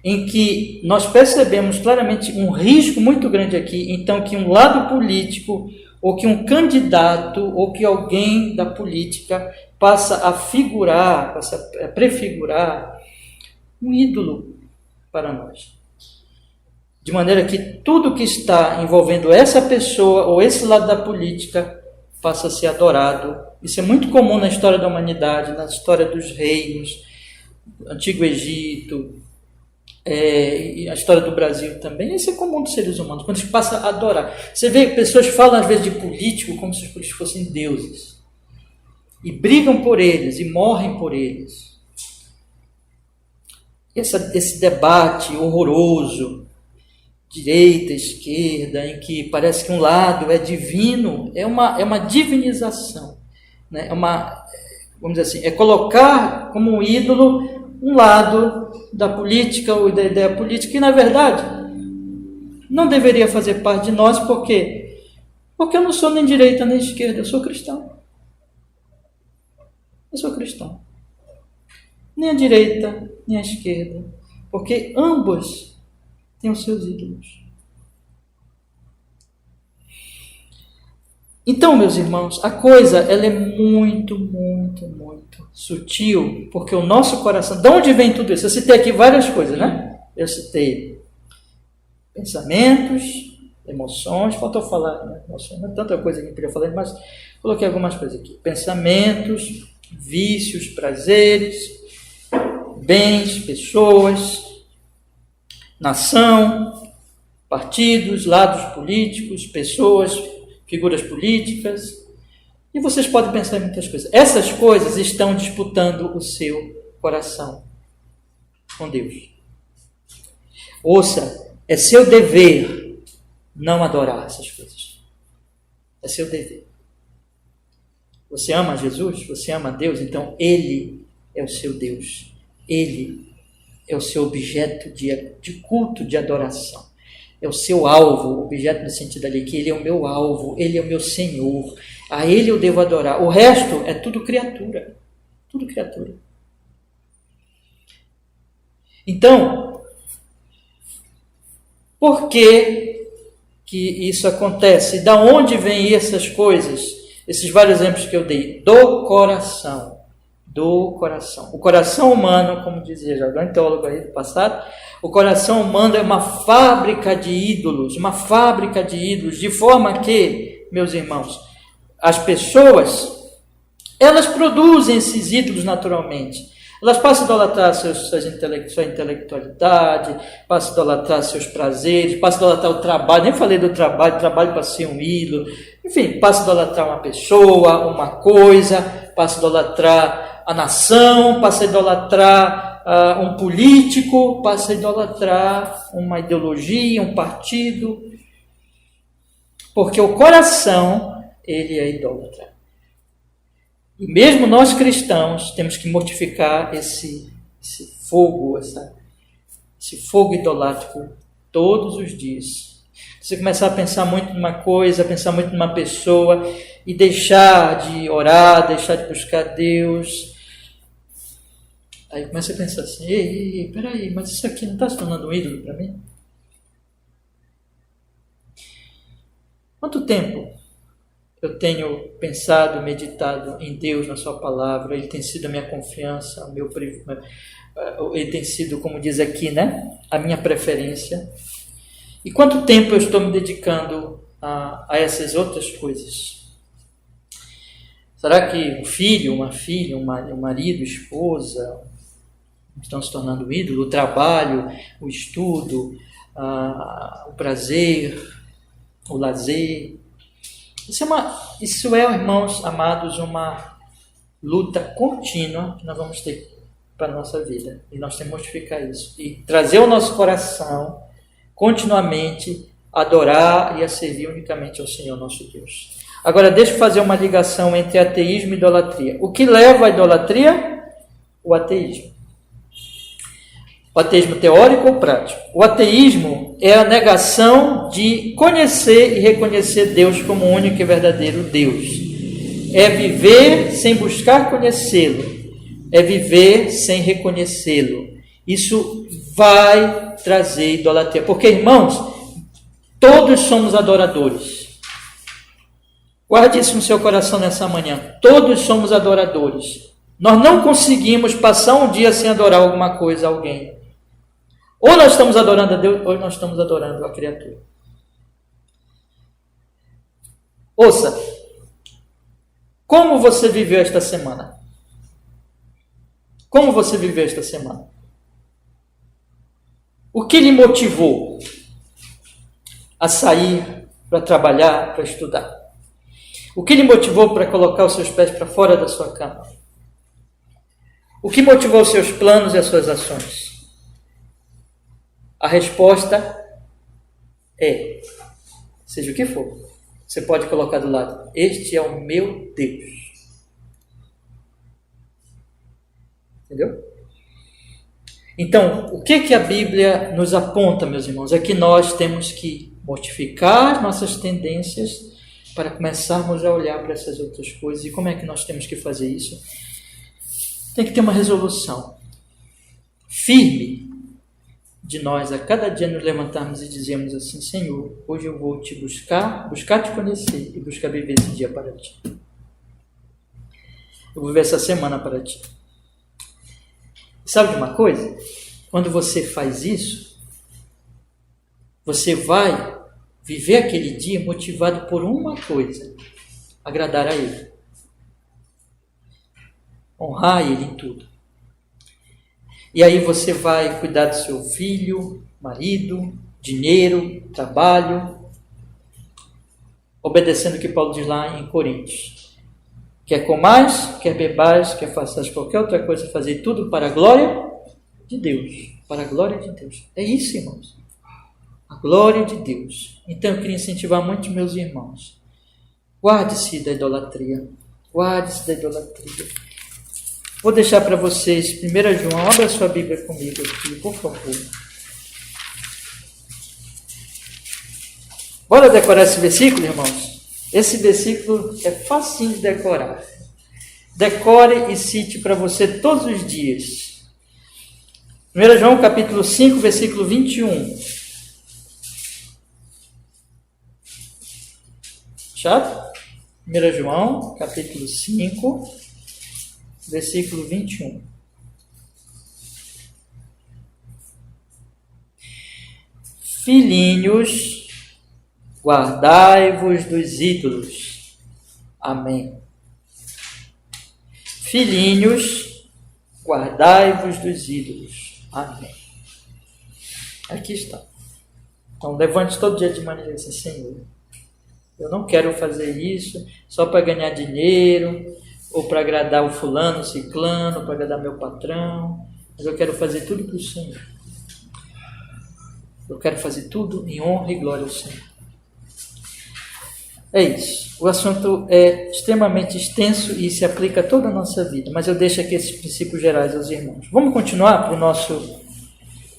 em que nós percebemos claramente um risco muito grande aqui, então, que um lado político, ou que um candidato, ou que alguém da política passa a figurar, passa a prefigurar um ídolo para nós. De maneira que tudo que está envolvendo essa pessoa ou esse lado da política passa a ser adorado. Isso é muito comum na história da humanidade, na história dos reinos, Antigo Egito, a história do Brasil também, isso é comum dos seres humanos, quando a gente passa a adorar. Você vê que pessoas falam às vezes de político como se os políticos fossem deuses, e brigam por eles, e morrem por eles. Esse debate horroroso, direita, esquerda, em que parece que um lado é divino, é uma divinização, né? Vamos dizer assim, é colocar como um ídolo um lado da política ou da ideia política, que na verdade não deveria fazer parte de nós, por quê? Porque eu não sou nem direita nem esquerda, eu sou cristão. Eu sou cristão. Nem a direita, nem a esquerda, porque ambos têm os seus ídolos. Então, meus irmãos, a coisa ela é muito, muito, muito sutil, porque o nosso coração... De onde vem tudo isso? Eu citei aqui várias coisas, né? Eu citei pensamentos, emoções, faltou falar, né? Emoções, não é tanta coisa que eu queria falar, mas coloquei algumas coisas aqui. Pensamentos, vícios, prazeres, bens, pessoas, nação, partidos, lados políticos, pessoas, figuras políticas, e vocês podem pensar em muitas coisas. Essas coisas estão disputando o seu coração com Deus. Ouça, é seu dever não adorar essas coisas. É seu dever. Você ama Jesus? Você ama Deus? Então Ele é o seu Deus. Ele é o seu objeto de culto, de adoração. É o seu alvo, objeto no sentido ali, que Ele é o meu alvo, Ele é o meu Senhor. A Ele eu devo adorar. O resto é tudo criatura. Tudo criatura. Então, por que isso acontece? Da onde vêm essas coisas? Esses vários exemplos que eu dei. Do coração. Do coração. O coração humano, como dizia já o grande teólogo aí do passado, o coração humano é uma fábrica de ídolos, de forma que, meus irmãos, as pessoas, elas produzem esses ídolos naturalmente. Elas passam a idolatrar sua intelectualidade, passam a idolatrar seus prazeres, passam a idolatrar o trabalho, nem falei do trabalho para ser um ídolo, enfim, passam a idolatrar uma pessoa, uma coisa, passam a idolatrar a nação, passam a idolatrar um político, passa a idolatrar uma ideologia, um partido, porque o coração, ele é idólatra. E mesmo nós cristãos temos que mortificar esse fogo, esse fogo idolátrico todos os dias. Você começar a pensar muito numa coisa, pensar muito numa pessoa e deixar de orar, deixar de buscar Deus. Aí começa a pensar assim, peraí, mas isso aqui não está se tornando um ídolo para mim? Quanto tempo eu tenho pensado, meditado em Deus, na sua palavra? Ele tem sido a minha confiança, ele tem sido, como diz aqui, né, a minha preferência. E quanto tempo eu estou me dedicando a essas outras coisas? Será que um filho, uma filha, um marido, esposa estão se tornando um ídolo? O trabalho, o estudo, o prazer, o lazer? Isso é, irmãos amados, uma luta contínua que nós vamos ter para a nossa vida. E nós temos que mortificar isso. E trazer o nosso coração continuamente a adorar e a servir unicamente ao Senhor nosso Deus. Agora, deixa eu fazer uma ligação entre ateísmo e idolatria. O que leva à idolatria? O ateísmo. O ateísmo teórico ou prático? O ateísmo é a negação de conhecer e reconhecer Deus como o único e verdadeiro Deus. É viver sem buscar conhecê-lo. É viver sem reconhecê-lo. Isso vai trazer idolatria. Porque, irmãos, todos somos adoradores. Guarde isso no seu coração nessa manhã. Todos somos adoradores. Nós não conseguimos passar um dia sem adorar alguma coisa, alguém. Ou nós estamos adorando a Deus, ou nós estamos adorando a criatura. Ouça, como você viveu esta semana? Como você viveu esta semana? O que lhe motivou a sair para trabalhar, para estudar? O que lhe motivou para colocar os seus pés para fora da sua cama? O que motivou os seus planos e as suas ações? A resposta é, seja o que for, você pode colocar do lado, este é o meu Deus. Entendeu? Então, o que a Bíblia nos aponta, meus irmãos? É que nós temos que mortificar nossas tendências para começarmos a olhar para essas outras coisas. E como é que nós temos que fazer isso? Tem que ter uma resolução firme de nós a cada dia nos levantarmos e dizermos assim: Senhor, hoje eu vou te buscar te conhecer e buscar viver esse dia para ti. Eu vou viver essa semana para ti. Sabe de uma coisa? Quando você faz isso, você vai viver aquele dia motivado por uma coisa: agradar a Ele. Honrar Ele em tudo. E aí você vai cuidar do seu filho, marido, dinheiro, trabalho, obedecendo o que Paulo diz lá em Coríntios. Quer comais, quer bebais, quer faças qualquer outra coisa, fazer tudo para a glória de Deus. Para a glória de Deus. É isso, irmãos. A glória de Deus. Então eu queria incentivar muito meus irmãos. Guarde-se da idolatria. Guarde-se da idolatria. Vou deixar para vocês 1 João. Abra sua Bíblia comigo aqui, por favor. Bora decorar esse versículo, irmãos? Esse versículo é facinho de decorar. Decore e cite para você todos os dias. 1 João capítulo 5, versículo 21. Chato? 1 João capítulo 5, versículo 21. Filhinhos, guardai-vos dos ídolos. Amém. Filhinhos, guardai-vos dos ídolos. Amém. Aqui está. Então, levante todo dia de manhã e diga assim: Senhor, eu não quero fazer isso só para ganhar dinheiro, ou para agradar o fulano, o ciclano, para agradar meu patrão, mas eu quero fazer tudo para o Senhor. Eu quero fazer tudo em honra e glória ao Senhor. É isso. O assunto é extremamente extenso e se aplica a toda a nossa vida, mas eu deixo aqui esses princípios gerais aos irmãos. Vamos continuar para o nosso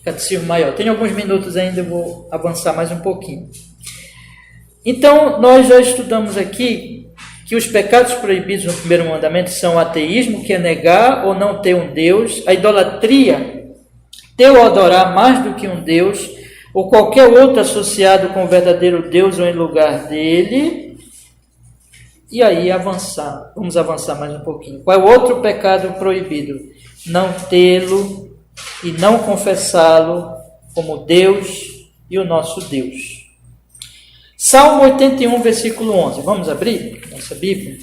catecismo maior. Tem alguns minutos ainda, eu vou avançar mais um pouquinho. Então, nós já estudamos aqui que os pecados proibidos no primeiro mandamento são o ateísmo, que é negar ou não ter um Deus, a idolatria, ter ou adorar mais do que um Deus, ou qualquer outro associado com o verdadeiro Deus ou em lugar dele. E aí vamos avançar mais um pouquinho. Qual é o outro pecado proibido? Não tê-lo e não confessá-lo como Deus e o nosso Deus. Salmo 81, versículo 11. Vamos abrir nossa Bíblia?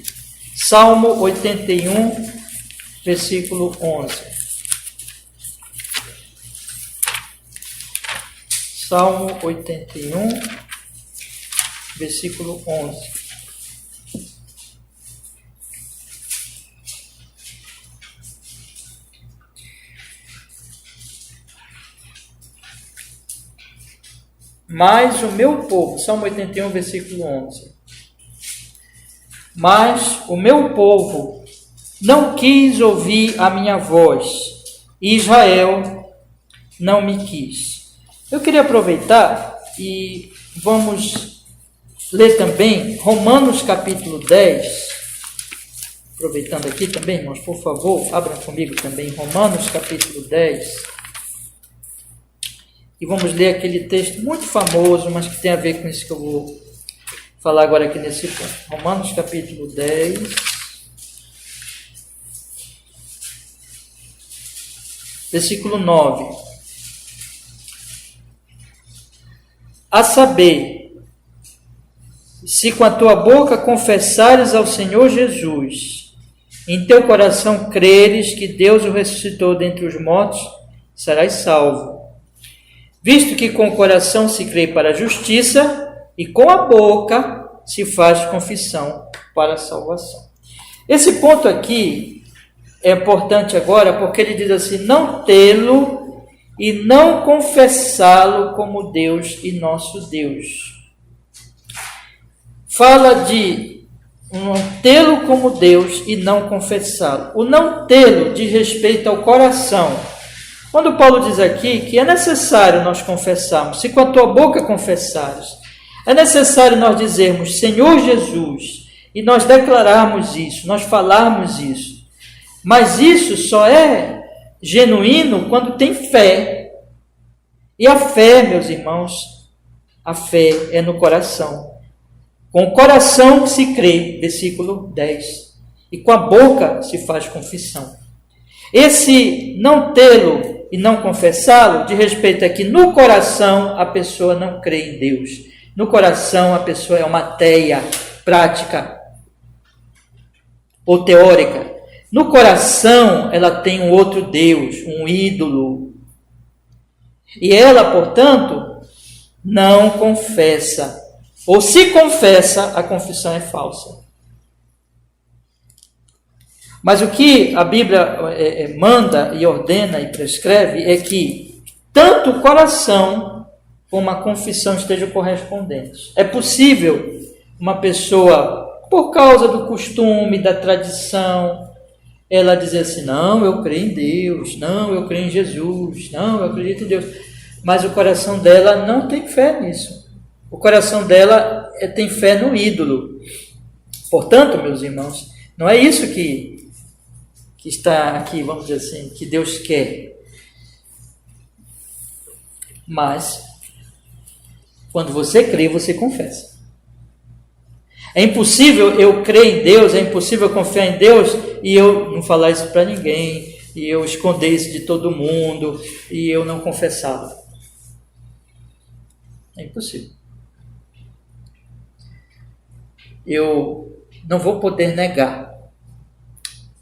Salmo 81, versículo 11. Salmo 81, versículo 11. Mas o meu povo, Salmo 81, versículo 11. Mas o meu povo não quis ouvir a minha voz, e Israel não me quis. Eu queria aproveitar e vamos ler também Romanos capítulo 10. Aproveitando aqui também, irmãos, por favor, abram comigo também Romanos capítulo 10. E vamos ler aquele texto muito famoso, mas que tem a ver com isso que eu vou falar agora aqui nesse ponto. Romanos capítulo 10. Versículo 9. A saber, se com a tua boca confessares ao Senhor Jesus, em teu coração creres que Deus o ressuscitou dentre os mortos, serás salvo. visto que com o coração se crê para a justiça e com a boca se faz confissão para a salvação. Esse ponto aqui é importante agora porque ele diz assim: não tê-lo e não confessá-lo como Deus e nosso Deus. Fala de não tê-lo como Deus e não confessá-lo. O não tê-lo diz respeito ao coração. Quando Paulo diz aqui que é necessário nós confessarmos, se com a tua boca confessares, é necessário nós dizermos Senhor Jesus, e nós declararmos isso, nós falarmos isso. Mas isso só é genuíno quando tem fé. E a fé, meus irmãos, a fé é no coração. Com o coração se crê, versículo 10, e com a boca se faz confissão. Esse não tê-lo e não confessá-lo, de respeito a que no coração a pessoa não crê em Deus. No coração a pessoa é uma ateia prática ou teórica. No coração ela tem um outro Deus, um ídolo. E ela, portanto, não confessa. Ou se confessa, a confissão é falsa. Mas o que a Bíblia manda e ordena e prescreve é que tanto o coração como a confissão estejam correspondentes. É possível uma pessoa, por causa do costume, da tradição, ela dizer assim: não, eu creio em Deus, não, eu creio em Jesus, não, eu acredito em Deus. Mas o coração dela não tem fé nisso. O coração dela tem fé no ídolo. Portanto, meus irmãos, não é isso que está aqui, vamos dizer assim, que Deus quer. Mas, quando você crê, você confessa. É impossível eu crer em Deus, é impossível eu confiar em Deus e eu não falar isso para ninguém, e eu esconder isso de todo mundo, e eu não confessá-lo. É impossível. Eu não vou poder negar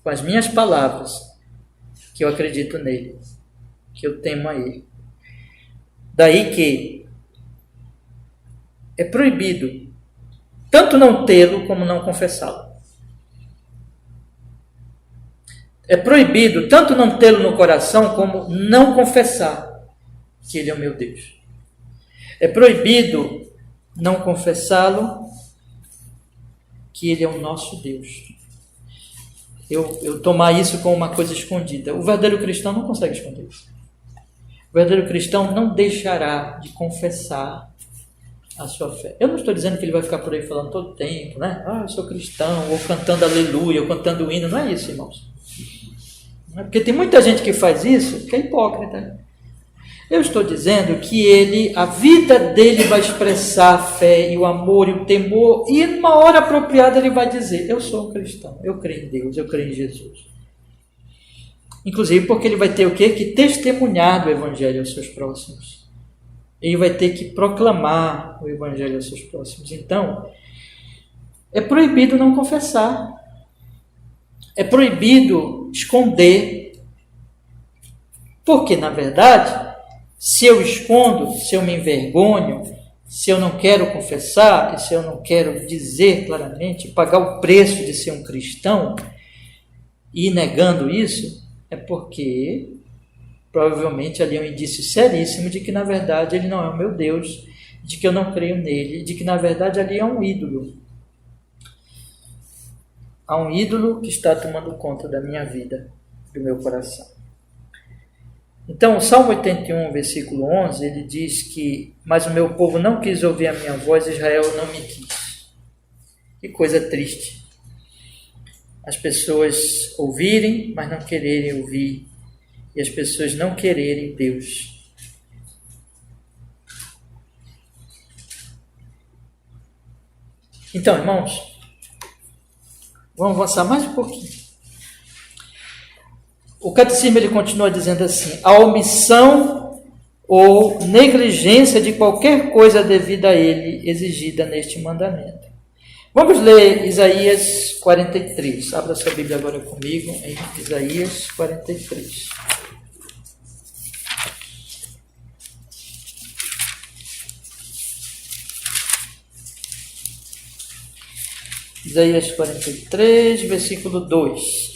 com as minhas palavras que eu acredito nele, que eu temo a ele. Daí que é proibido tanto não tê-lo como não confessá-lo. É proibido tanto não tê-lo no coração como não confessar que ele é o meu Deus. É proibido não confessá-lo que ele é o nosso Deus. Eu tomar isso como uma coisa escondida. O verdadeiro cristão não consegue esconder isso. O verdadeiro cristão não deixará de confessar a sua fé. Eu não estou dizendo que ele vai ficar por aí falando todo tempo, né? Ah, eu sou cristão, ou cantando aleluia, ou cantando o hino. Não é isso, irmãos. Não é porque tem muita gente que faz isso, que é hipócrita. Eu estou dizendo que a vida dele vai expressar a fé e o amor e o temor, e numa hora apropriada ele vai dizer: eu sou um cristão, eu creio em Deus, eu creio em Jesus. Inclusive porque ele vai ter o quê? Que testemunhar do Evangelho aos seus próximos. Ele vai ter que proclamar o Evangelho aos seus próximos. Então, é proibido não confessar. É proibido esconder. Porque, na verdade, se eu escondo, se eu me envergonho, se eu não quero confessar, e se eu não quero dizer claramente, pagar o preço de ser um cristão, e ir negando isso, é porque provavelmente ali é um indício seríssimo de que na verdade ele não é o meu Deus, de que eu não creio nele, de que na verdade ali é um ídolo. Há um ídolo que está tomando conta da minha vida, do meu coração. Então, o Salmo 81, versículo 11, ele diz que: mas o meu povo não quis ouvir a minha voz, Israel não me quis. Que coisa triste. As pessoas ouvirem, mas não quererem ouvir. E as pessoas não quererem Deus. Então, irmãos, vamos avançar mais um pouquinho. O catecismo ele continua dizendo assim: a omissão ou negligência de qualquer coisa devida a ele exigida neste mandamento. Vamos ler Isaías 43. Abra sua Bíblia agora comigo em Isaías 43. Isaías 43, versículo 2.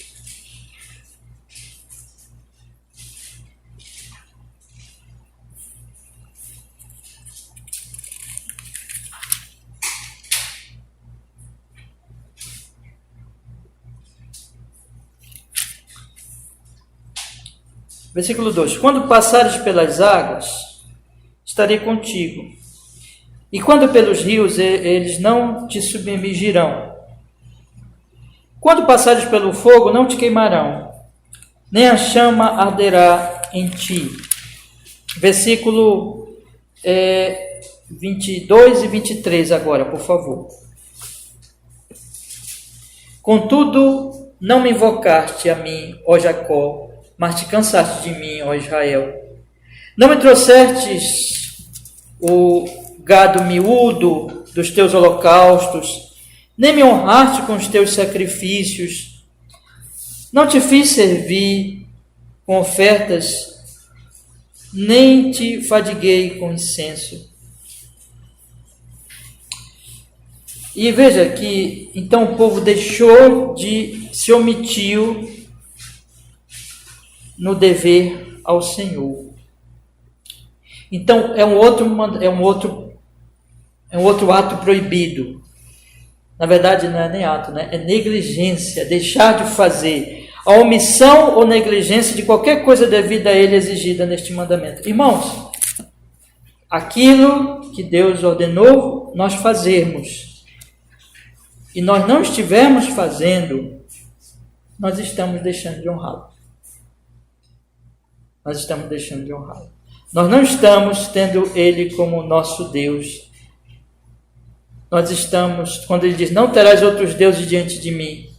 Versículo 2: Quando passares pelas águas, estarei contigo, e quando pelos rios, eles não te submergirão. Quando passares pelo fogo, não te queimarão, nem a chama arderá em ti. Versículo 22 e 23 agora, por favor. Contudo, não me invocaste a mim, ó Jacó, mas te cansaste de mim, ó Israel. Não me trouxestes o gado miúdo dos teus holocaustos, nem me honraste com os teus sacrifícios. Não te fiz servir com ofertas, nem te fadiguei com incenso. E veja que então o povo se omitiu no dever ao Senhor. Então é um outro ato proibido. Na verdade não é nem ato, né? É negligência, deixar de fazer. A omissão ou negligência de qualquer coisa devida a ele exigida neste mandamento. Irmãos, aquilo que Deus ordenou nós fazermos, e nós não estivermos fazendo, nós estamos deixando de honrá-lo. Nós estamos deixando de honrá-lo. Nós não estamos tendo ele como nosso Deus. Nós estamos, quando ele diz, não terás outros deuses diante de mim,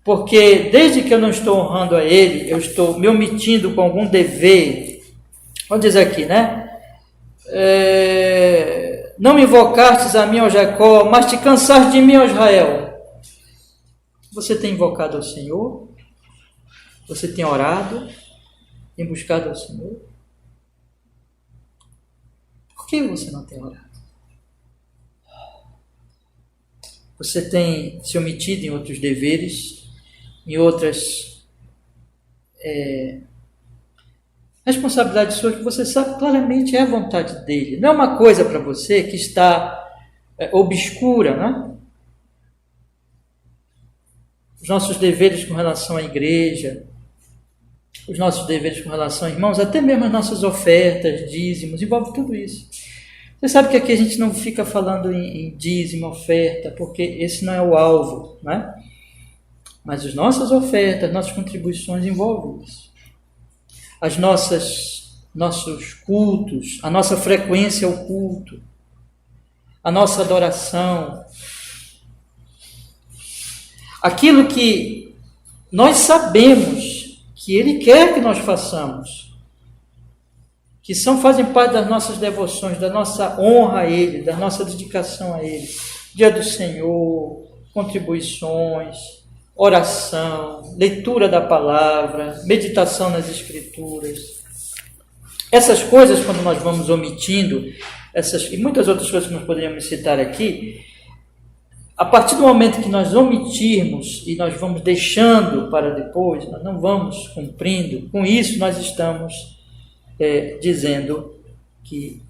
porque desde que eu não estou honrando a ele, eu estou me omitindo com algum dever. Vamos dizer aqui, né? Não me invocastes a mim, ó Jacó, mas te cansaste de mim, ó Israel. Você tem invocado ao Senhor? Você tem orado? Tem buscado ao Senhor? Por que você não tem orado? Você tem se omitido em outros deveres, em outras responsabilidades suas que você sabe claramente é a vontade dele. Não é uma coisa para você que está obscura, né? Os nossos deveres com relação à igreja, os nossos deveres com relação a irmãos, até mesmo as nossas ofertas, dízimos, envolve tudo isso. Você sabe que aqui a gente não fica falando em dízimo, oferta, porque esse não é o alvo, né? Mas as nossas ofertas, nossas contribuições envolvem isso. Nossos cultos, a nossa frequência ao culto, a nossa adoração, aquilo que nós sabemos que Ele quer que nós façamos, que fazem parte das nossas devoções, da nossa honra a Ele, da nossa dedicação a Ele. Dia do Senhor, contribuições, oração, leitura da palavra, meditação nas Escrituras. Essas coisas, quando nós vamos omitindo, e muitas outras coisas que nós poderíamos citar aqui, a partir do momento que nós omitirmos e nós vamos deixando para depois, nós não vamos cumprindo, com isso nós estamos dizendo que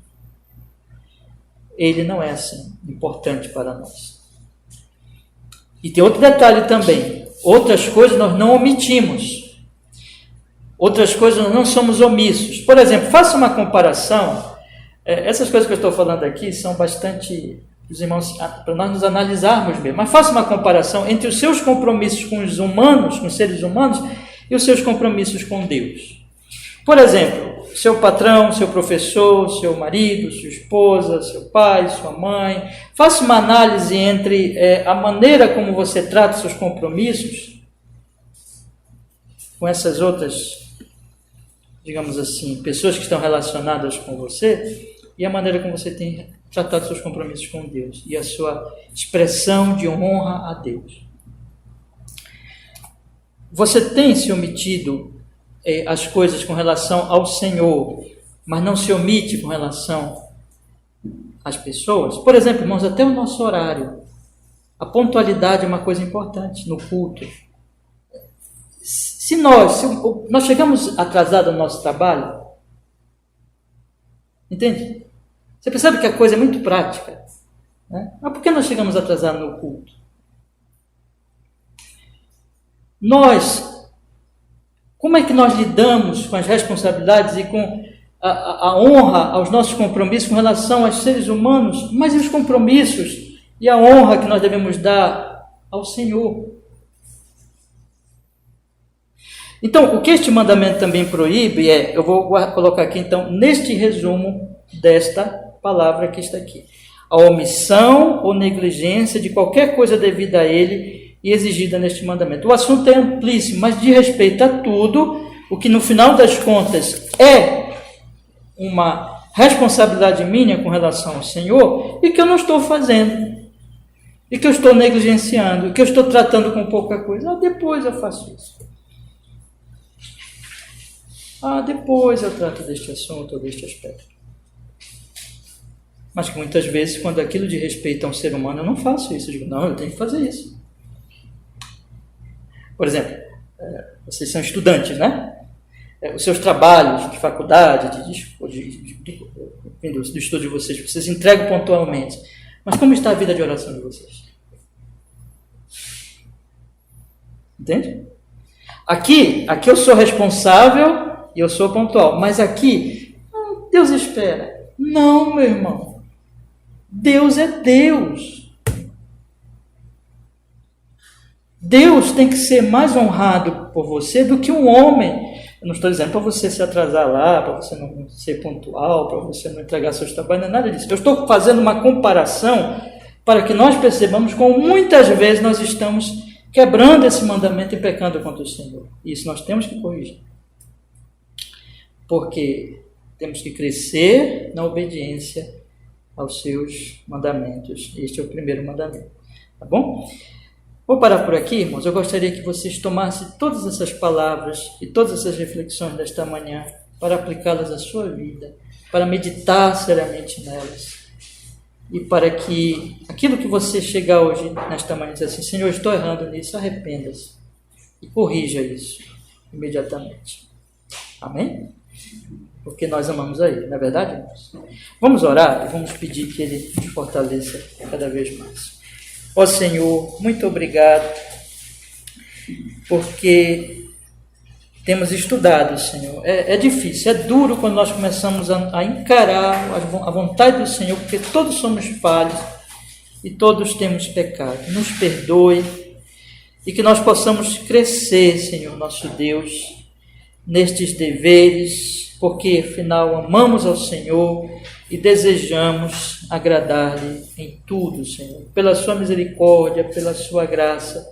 ele não é assim importante para nós. E tem outro detalhe também, outras coisas nós não omitimos, outras coisas nós não somos omissos. Por exemplo, faça uma comparação, essas coisas que eu estou falando aqui são bastante... os irmãos, para nós nos analisarmos bem, mas faça uma comparação entre os seus compromissos com os humanos, com os seres humanos, e os seus compromissos com Deus. Por exemplo, seu patrão, seu professor, seu marido, sua esposa, seu pai, sua mãe. Faça uma análise entre a maneira como você trata seus compromissos com essas outras, digamos assim, pessoas que estão relacionadas com você, e a maneira como você tem tratado seus compromissos com Deus e a sua expressão de honra a Deus. Você tem se omitido as coisas com relação ao Senhor, mas não se omite com relação às pessoas? Por exemplo, irmãos, até o nosso horário. A pontualidade é uma coisa importante no culto. Se nós chegamos atrasados no nosso trabalho, entende? Você percebe que a coisa é muito prática, né? Mas por que nós chegamos atrasados no culto? Como é que nós lidamos com as responsabilidades e com a honra aos nossos compromissos com relação aos seres humanos, mas e os compromissos e a honra que nós devemos dar ao Senhor? Então, o que este mandamento também proíbe eu vou colocar aqui então, neste resumo desta palavra que está aqui: a omissão ou negligência de qualquer coisa devida a ele e exigida neste mandamento. O assunto é amplíssimo, mas diz respeito a tudo, o que no final das contas é uma responsabilidade minha com relação ao Senhor e que eu não estou fazendo, e que eu estou negligenciando, e que eu estou tratando com pouca coisa. Depois eu faço isso. Depois eu trato deste assunto ou deste aspecto. Mas que muitas vezes, quando aquilo de respeito a um ser humano, eu não faço isso. Eu digo, não, eu tenho que fazer isso. Por exemplo, vocês são estudantes, né? Os seus trabalhos de faculdade, do estudo de vocês entregam pontualmente. Mas como está a vida de oração de vocês? Entende? Aqui eu sou responsável e eu sou pontual. Mas aqui, Deus espera. Não, meu irmão. Deus é Deus. Deus tem que ser mais honrado por você do que um homem. Eu não estou dizendo para você se atrasar lá, para você não ser pontual, para você não entregar seus trabalhos, não é nada disso. Eu estou fazendo uma comparação para que nós percebamos como muitas vezes nós estamos quebrando esse mandamento e pecando contra o Senhor. Isso nós temos que corrigir. Porque temos que crescer na obediência aos seus mandamentos. Este é o primeiro mandamento. Tá bom? Vou parar por aqui, irmãos. Eu gostaria que vocês tomassem todas essas palavras e todas essas reflexões desta manhã para aplicá-las à sua vida, para meditar seriamente nelas e para que aquilo que você chegar hoje nesta manhã e dizer assim, Senhor, estou errando nisso, arrependa-se e corrija isso imediatamente. Amém? Porque nós amamos a Ele, não é verdade, irmãos? Vamos orar e vamos pedir que Ele nos fortaleça cada vez mais. Ó Senhor, muito obrigado, porque temos estudado, Senhor. É difícil, é duro quando nós começamos a encarar a vontade do Senhor, porque todos somos falhos e todos temos pecado. Nos perdoe e que nós possamos crescer, Senhor, nosso Deus, nestes deveres, porque afinal amamos ao Senhor e desejamos agradar-lhe em tudo, Senhor. Pela sua misericórdia, pela sua graça,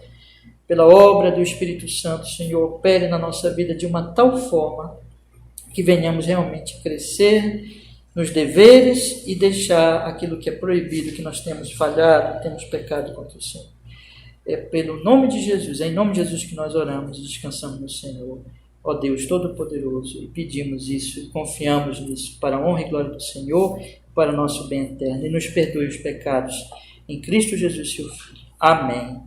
pela obra do Espírito Santo, Senhor, opere na nossa vida de uma tal forma que venhamos realmente crescer nos deveres e deixar aquilo que é proibido, que nós temos falhado, temos pecado contra o Senhor. É pelo nome de Jesus, é em nome de Jesus que nós oramos e descansamos no Senhor. Ó Deus Todo-Poderoso, e pedimos isso e confiamos nisso para a honra e glória do Senhor, para o nosso bem eterno, e nos perdoe os pecados em Cristo Jesus, seu Filho. Amém.